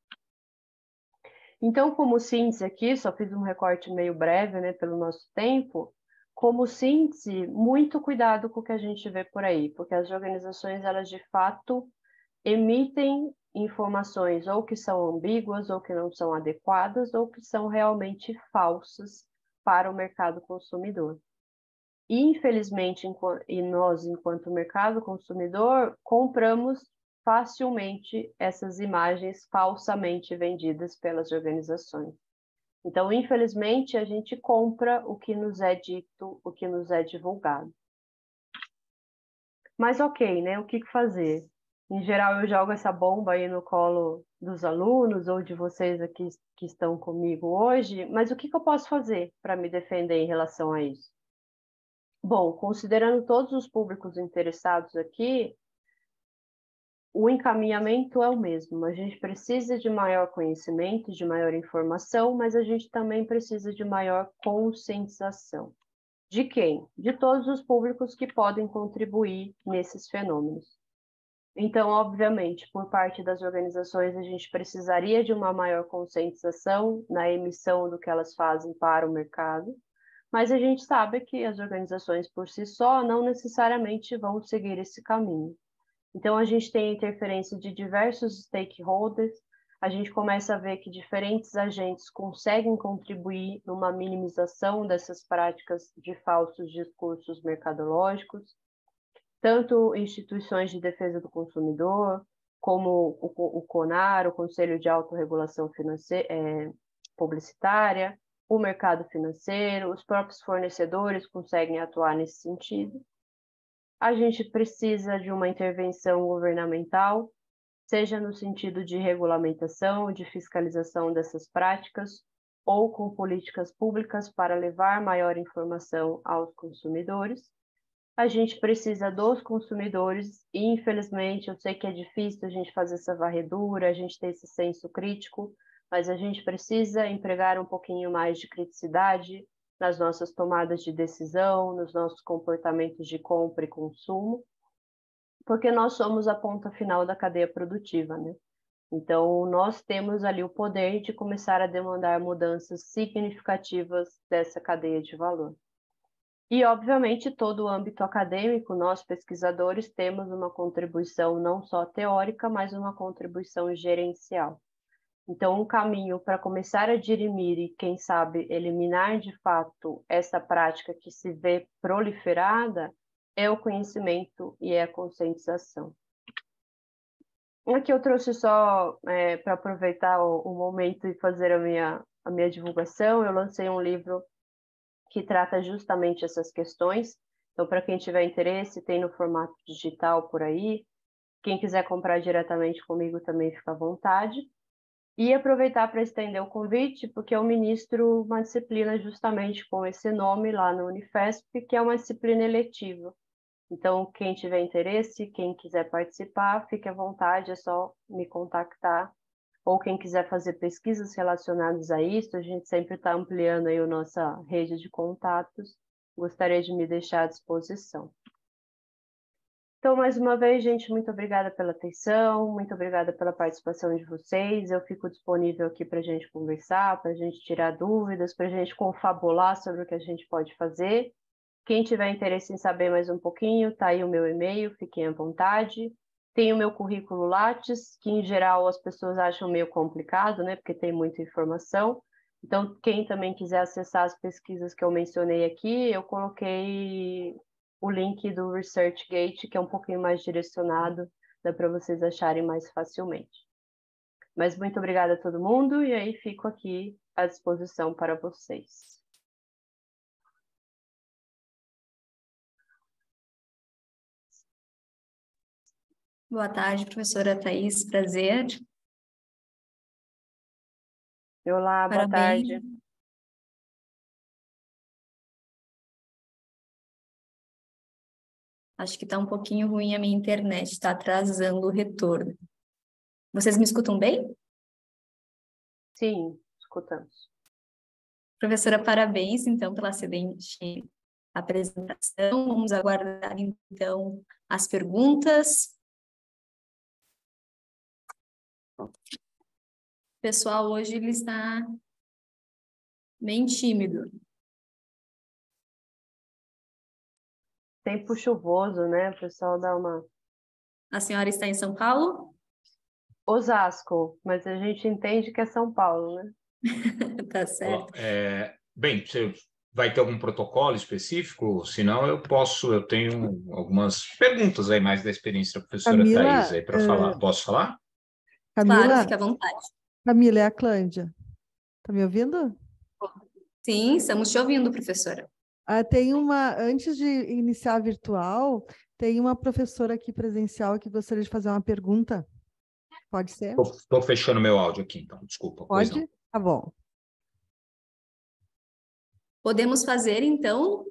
Então, como síntese aqui, só fiz um recorte meio breve, né, pelo nosso tempo. Como síntese, muito cuidado com o que a gente vê por aí, porque as organizações, elas de fato emitem informações ou que são ambíguas, ou que não são adequadas, ou que são realmente falsas para o mercado consumidor. E, infelizmente, nós, enquanto mercado consumidor, compramos facilmente essas imagens falsamente vendidas pelas organizações. Então, infelizmente, a gente compra o que nos é dito, o que nos é divulgado. Mas ok, né? O que fazer? Em geral, eu jogo essa bomba aí no colo dos alunos ou de vocês aqui que estão comigo hoje, mas o que eu posso fazer para me defender em relação a isso? Bom, considerando todos os públicos interessados aqui, o encaminhamento é o mesmo. A gente precisa de maior conhecimento, de maior informação, mas a gente também precisa de maior conscientização. De quem? De todos os públicos que podem contribuir nesses fenômenos. Então, obviamente, por parte das organizações, a gente precisaria de uma maior conscientização na emissão do que elas fazem para o mercado, mas a gente sabe que as organizações por si só não necessariamente vão seguir esse caminho. Então, a gente tem a interferência de diversos stakeholders, a gente começa a ver que diferentes agentes conseguem contribuir numa minimização dessas práticas de falsos discursos mercadológicos, tanto instituições de defesa do consumidor, como o CONAR, o Conselho de Autorregulação Publicitária, o mercado financeiro, os próprios fornecedores conseguem atuar nesse sentido. A gente precisa de uma intervenção governamental, seja no sentido de regulamentação, de fiscalização dessas práticas, ou com políticas públicas para levar maior informação aos consumidores. A gente precisa dos consumidores e, infelizmente, eu sei que é difícil a gente fazer essa varredura, a gente ter esse senso crítico, mas a gente precisa empregar um pouquinho mais de criticidade nas nossas tomadas de decisão, nos nossos comportamentos de compra e consumo, porque nós somos a ponta final da cadeia produtiva, né? Então, nós temos ali o poder de começar a demandar mudanças significativas dessa cadeia de valor. E, obviamente, todo o âmbito acadêmico, nós pesquisadores temos uma contribuição não só teórica, mas uma contribuição gerencial. Então, um caminho para começar a dirimir e, quem sabe, eliminar de fato essa prática que se vê proliferada é o conhecimento e é a conscientização. Aqui eu trouxe só para aproveitar o momento e fazer a minha divulgação. Eu lancei um livro que trata justamente essas questões. Então, para quem tiver interesse, tem no formato digital por aí. Quem quiser comprar diretamente comigo também fica à vontade. E aproveitar para estender o convite, porque eu ministro uma disciplina justamente com esse nome lá no Unifesp, que é uma disciplina eletiva. Então, quem tiver interesse, quem quiser participar, fique à vontade, é só me contactar. Ou quem quiser fazer pesquisas relacionadas a isso, a gente sempre está ampliando aí a nossa rede de contatos. Gostaria de me deixar à disposição. Então, mais uma vez, gente, muito obrigada pela atenção, muito obrigada pela participação de vocês. Eu fico disponível aqui para a gente conversar, para a gente tirar dúvidas, para a gente confabular sobre o que a gente pode fazer. Quem tiver interesse em saber mais um pouquinho, está aí o meu e-mail, fiquem à vontade. Tem o meu currículo Lattes, que em geral as pessoas acham meio complicado, né, porque tem muita informação. Então, quem também quiser acessar as pesquisas que eu mencionei aqui, eu coloquei o link do ResearchGate, que é um pouquinho mais direcionado, dá para vocês acharem mais facilmente. Mas muito obrigada a todo mundo, e aí fico aqui à disposição para vocês. Boa tarde, professora Thaís, prazer. Olá, boa Parabéns. tarde. Acho que está um pouquinho ruim a minha internet, está atrasando o retorno. Vocês me escutam bem? Sim, escutamos. Professora, parabéns, então, pela excelente apresentação. Vamos aguardar, então, as perguntas. O pessoal hoje ele está bem tímido. Tempo chuvoso, né? O pessoal dá uma... A senhora está em São Paulo? Osasco, mas a gente entende que é São Paulo, né? Tá certo. Bem, você vai ter algum protocolo específico? Senão eu tenho algumas perguntas aí mais da experiência da professora Camila, Thaís aí para falar. Posso falar? Camila, Claro, fica à vontade. Camila, é a Clândia. Tá me ouvindo? Sim, estamos te ouvindo, professora. Tem antes de iniciar a virtual, tem uma professora aqui presencial que gostaria de fazer uma pergunta. Pode ser? Estou fechando meu áudio aqui, então, desculpa. Pois não. Pode? Tá bom. Podemos fazer, então,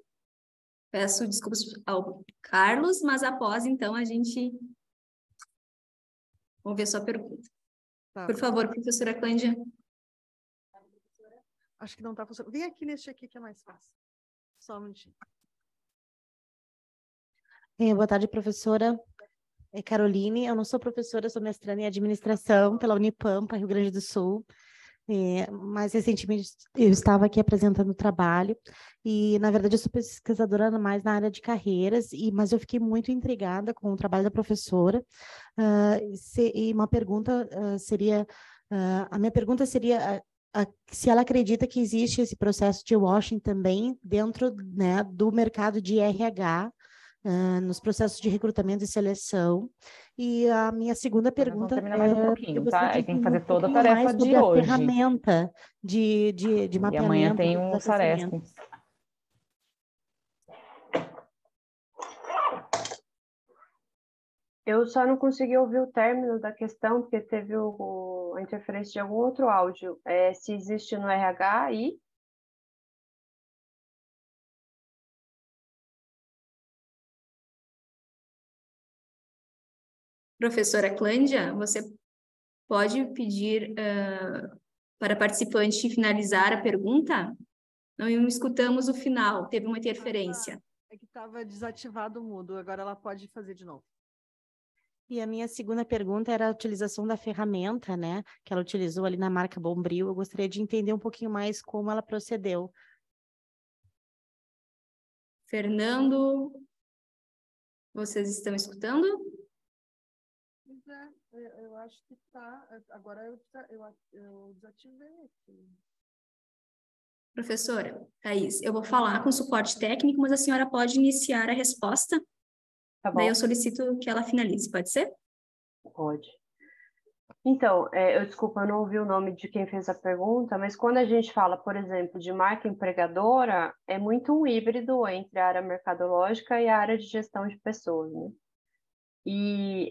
peço desculpas ao Carlos, mas após, então, a gente... Vamos ver sua pergunta. Tá. Por favor, professora Clândia. Acho que não está funcionando. Vem aqui neste aqui que é mais fácil. Só um minutinho. Boa tarde, professora Caroline. Eu não sou professora, sou mestranda em administração pela Unipampa, Rio Grande do Sul. Mais recentemente eu estava aqui apresentando o trabalho e, na verdade, eu sou pesquisadora mais na área de carreiras, mas eu fiquei muito intrigada com o trabalho da professora. E uma pergunta seria, a minha pergunta seria se ela acredita que existe esse processo de washing também dentro, né, do mercado de RH, nos processos de recrutamento e seleção. E a minha segunda Nós vamos pergunta terminar mais um eu pouquinho, gostaria tá? de Aí tem que entender fazer um toda a pouquinho mais tarefa sobre de a hoje. ferramenta de E amanhã mapeamento tem dos um Saresp. acontecimentos. Eu só não consegui ouvir o término da questão, porque teve a interferência de algum outro áudio. Se existe no RH e... Professora Clândia, você pode pedir para a participante finalizar a pergunta? Não escutamos o final, teve uma interferência. É que estava desativado o mudo, agora ela pode fazer de novo. E a minha segunda pergunta era a utilização da ferramenta, né, que ela utilizou ali na marca Bombril. Eu gostaria de entender um pouquinho mais como ela procedeu. Fernando, vocês estão escutando? Eu acho que está. Agora eu desativei aqui. Professora Thaís, eu vou falar com o suporte técnico, mas a senhora pode iniciar a resposta? Tá bom. Daí eu solicito que ela finalize, pode ser? Pode. Então, desculpa, eu não ouvi o nome de quem fez a pergunta, mas quando a gente fala, por exemplo, de marca empregadora, é muito um híbrido entre a área mercadológica e a área de gestão de pessoas, né? E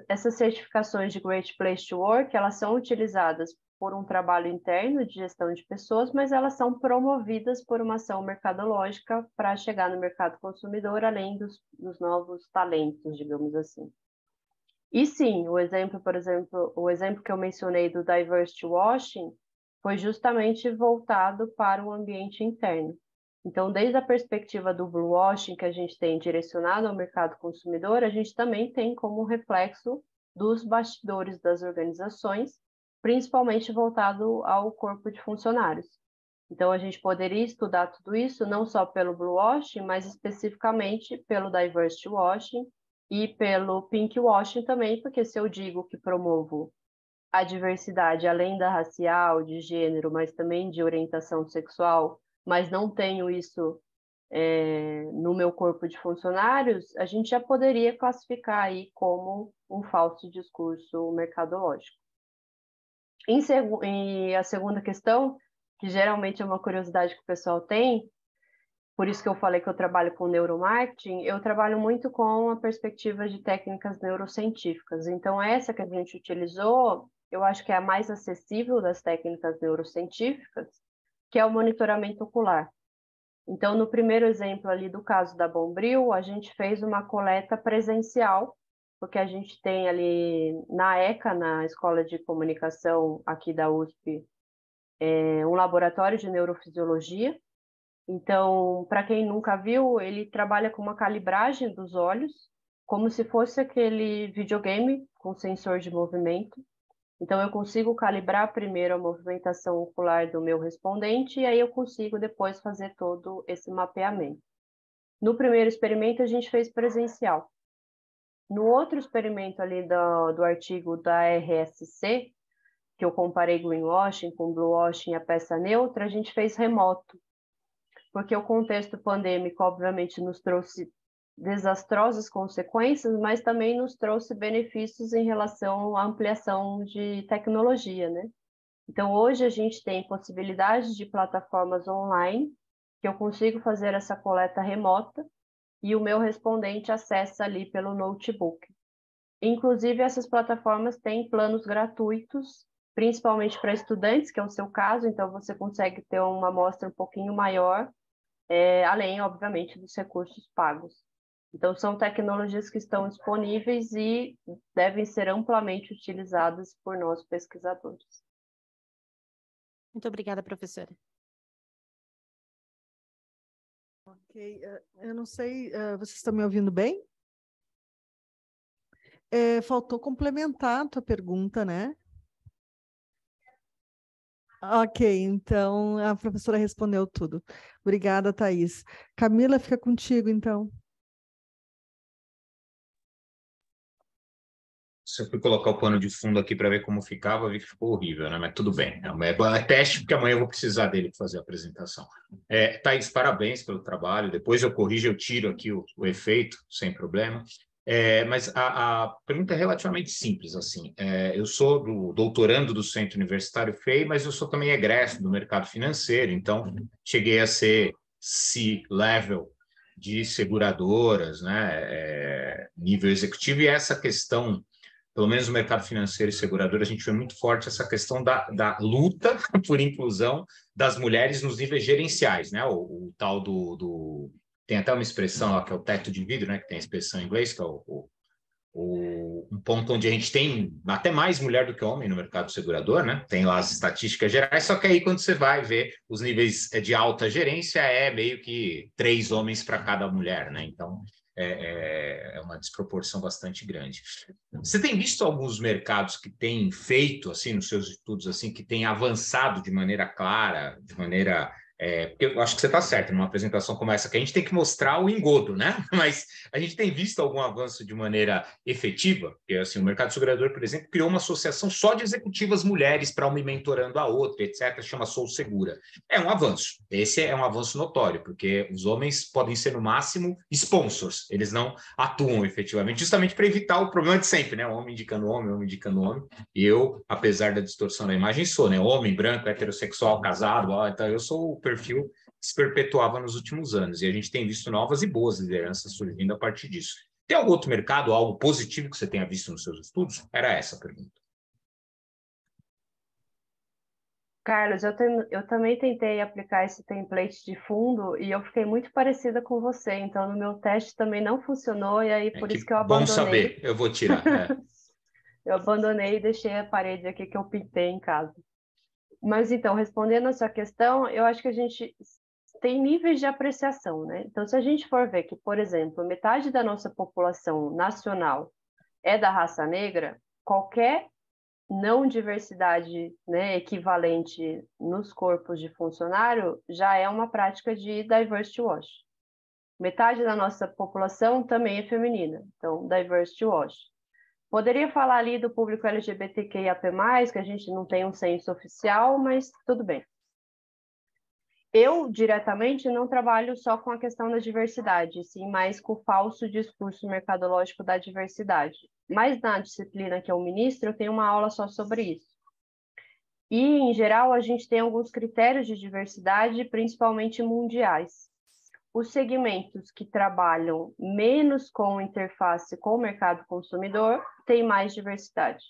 essas certificações de Great Place to Work, elas são utilizadas por um trabalho interno de gestão de pessoas, mas elas são promovidas por uma ação mercadológica para chegar no mercado consumidor, além dos novos talentos, digamos assim. E sim, por exemplo, o exemplo que eu mencionei do Diversity Washing foi justamente voltado para o ambiente interno. Então, desde a perspectiva do Blue Washing que a gente tem direcionado ao mercado consumidor, a gente também tem como reflexo dos bastidores das organizações, principalmente voltado ao corpo de funcionários. Então, a gente poderia estudar tudo isso não só pelo Blue Washing, mas especificamente pelo Diversity Washing e pelo Pink Washing também, porque se eu digo que promovo a diversidade além da racial, de gênero, mas também de orientação sexual, mas não tenho isso no meu corpo de funcionários, a gente já poderia classificar aí como um falso discurso mercadológico. E a segunda questão, que geralmente é uma curiosidade que o pessoal tem, por isso que eu falei que eu trabalho com neuromarketing, eu trabalho muito com a perspectiva de técnicas neurocientíficas. Então, essa que a gente utilizou, eu acho que é a mais acessível das técnicas neurocientíficas, que é o monitoramento ocular. Então, no primeiro exemplo ali do caso da Bombril, a gente fez uma coleta presencial, porque a gente tem ali na ECA, na Escola de Comunicação aqui da USP, um laboratório de neurofisiologia. Então, para quem nunca viu, ele trabalha com uma calibragem dos olhos, como se fosse aquele videogame com sensor de movimento. Então, eu consigo calibrar primeiro a movimentação ocular do meu respondente e aí eu consigo depois fazer todo esse mapeamento. No primeiro experimento, a gente fez presencial. No outro experimento ali do artigo da RSC, que eu comparei greenwashing com bluewashing e a peça neutra, a gente fez remoto, porque o contexto pandêmico, obviamente, nos trouxe desastrosas consequências, mas também nos trouxe benefícios em relação à ampliação de tecnologia, né? Então, hoje a gente tem possibilidades de plataformas online, que eu consigo fazer essa coleta remota, e o meu respondente acessa ali pelo notebook. Inclusive, essas plataformas têm planos gratuitos, principalmente para estudantes, que é o seu caso, então você consegue ter uma amostra um pouquinho maior, além, obviamente, dos recursos pagos. Então, são tecnologias que estão disponíveis e devem ser amplamente utilizadas por nós pesquisadores. Muito obrigada, professora. Ok, eu não sei, vocês estão me ouvindo bem? faltou complementar a tua pergunta, né? Ok, então a professora respondeu tudo. Obrigada, Thaís. Camila, fica contigo, então. Se eu fui colocar o pano de fundo aqui para ver como ficava, vi que ficou horrível, né? Mas tudo bem. É teste, porque amanhã eu vou precisar dele para fazer a apresentação. Thaís, parabéns pelo trabalho. Depois eu corrijo, eu tiro aqui o efeito, sem problema. Mas a pergunta é relativamente simples, assim. Eu sou doutorando do Centro Universitário FEI, mas eu sou também egresso do mercado financeiro, então cheguei a ser C-level de seguradoras, né? Nível executivo, e essa questão, pelo menos no mercado financeiro e segurador, a gente vê muito forte essa questão da luta por inclusão das mulheres nos níveis gerenciais, né? O tal tem até uma expressão lá que é o teto de vidro, né? Que tem a expressão em inglês, que é um ponto onde a gente tem até mais mulher do que homem no mercado segurador, né? Tem lá as estatísticas gerais, só que aí quando você vai ver os níveis de alta gerência, é meio que 3 homens para cada mulher, né? Então, é uma desproporção bastante grande. Você tem visto alguns mercados que têm feito, assim, nos seus estudos, assim, que têm avançado de maneira clara, de maneira... porque eu acho que você está certo, numa apresentação como essa, que a gente tem que mostrar o engodo, né? Mas a gente tem visto algum avanço de maneira efetiva? Porque, assim, o mercado segurador, por exemplo, criou uma associação só de executivas mulheres para uma mentorando a outra, etc., chama Sou Segura. É um avanço. Esse é um avanço notório, porque os homens podem ser, no máximo, sponsors. Eles não atuam efetivamente, justamente para evitar o problema de sempre, né? Homem indicando homem, homem indicando homem. E eu, apesar da distorção da imagem, sou, né? Homem, branco, heterossexual, casado, então eu sou o perfil que se perpetuava nos últimos anos. E a gente tem visto novas e boas lideranças surgindo a partir disso. Tem algum outro mercado, algo positivo que você tenha visto nos seus estudos? Era essa a pergunta. Carlos, eu também tentei aplicar esse template de fundo e eu fiquei muito parecida com você. Então, no meu teste também não funcionou e aí por isso que eu bom abandonei. Saber, eu vou tirar. Eu abandonei e deixei a parede aqui que eu pintei em casa. Mas então, respondendo a sua questão, eu acho que a gente tem níveis de apreciação, né? Então, se a gente for ver que, por exemplo, metade da nossa população nacional é da raça negra, qualquer não diversidade, né, equivalente nos corpos de funcionário já é uma prática de diversity wash. Metade da nossa população também é feminina, então diversity wash. Poderia falar ali do público LGBTQIAP+, que a gente não tem um censo oficial, mas tudo bem. Eu, diretamente, não trabalho só com a questão da diversidade, sim mais com o falso discurso mercadológico da diversidade. Mas na disciplina que eu ministro, eu tenho uma aula só sobre isso. E, em geral, a gente tem alguns critérios de diversidade, principalmente mundiais. Os segmentos que trabalham menos com interface com o mercado consumidor têm mais diversidade,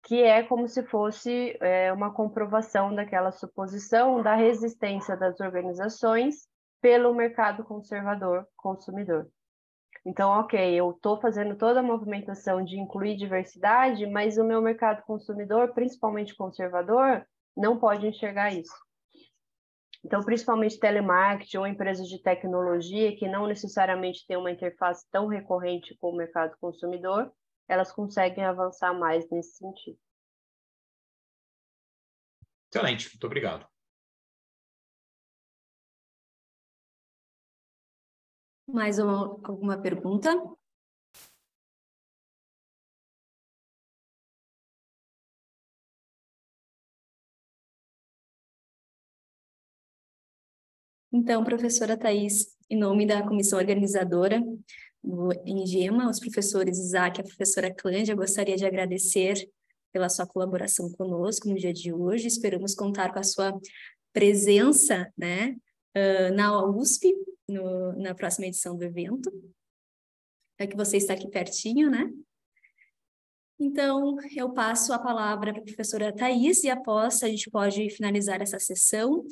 que é como se fosse uma comprovação daquela suposição da resistência das organizações pelo mercado conservador consumidor. Então, ok, eu estou fazendo toda a movimentação de incluir diversidade, mas o meu mercado consumidor, principalmente conservador, não pode enxergar isso. Então, principalmente telemarketing ou empresas de tecnologia que não necessariamente têm uma interface tão recorrente com o mercado consumidor, elas conseguem avançar mais nesse sentido. Excelente, muito obrigado. Mais alguma pergunta? Então, professora Thaís, em nome da comissão organizadora do Engema, os professores Isaac e a professora Clândia, gostaria de agradecer pela sua colaboração conosco no dia de hoje. Esperamos contar com a sua presença, né, na USP, na próxima edição do evento, é que você está aqui pertinho, né? Então, eu passo a palavra para a professora Thaís e após a gente pode finalizar essa sessão.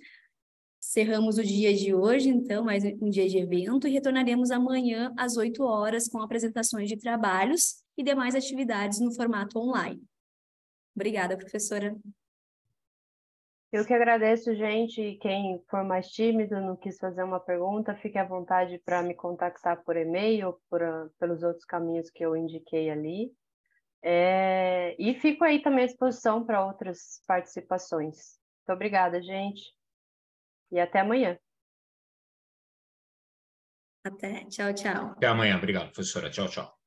Cerramos o dia de hoje, então, mais um dia de evento, e retornaremos amanhã às 8 horas com apresentações de trabalhos e demais atividades no formato online. Obrigada, professora. Eu que agradeço, gente, e quem for mais tímido, não quis fazer uma pergunta, fique à vontade para me contactar por e-mail ou pelos outros caminhos que eu indiquei ali. E fico aí também à disposição para outras participações. Muito obrigada, gente, e até amanhã. Até. Tchau, tchau. Até amanhã. Obrigado, professora. Tchau, tchau.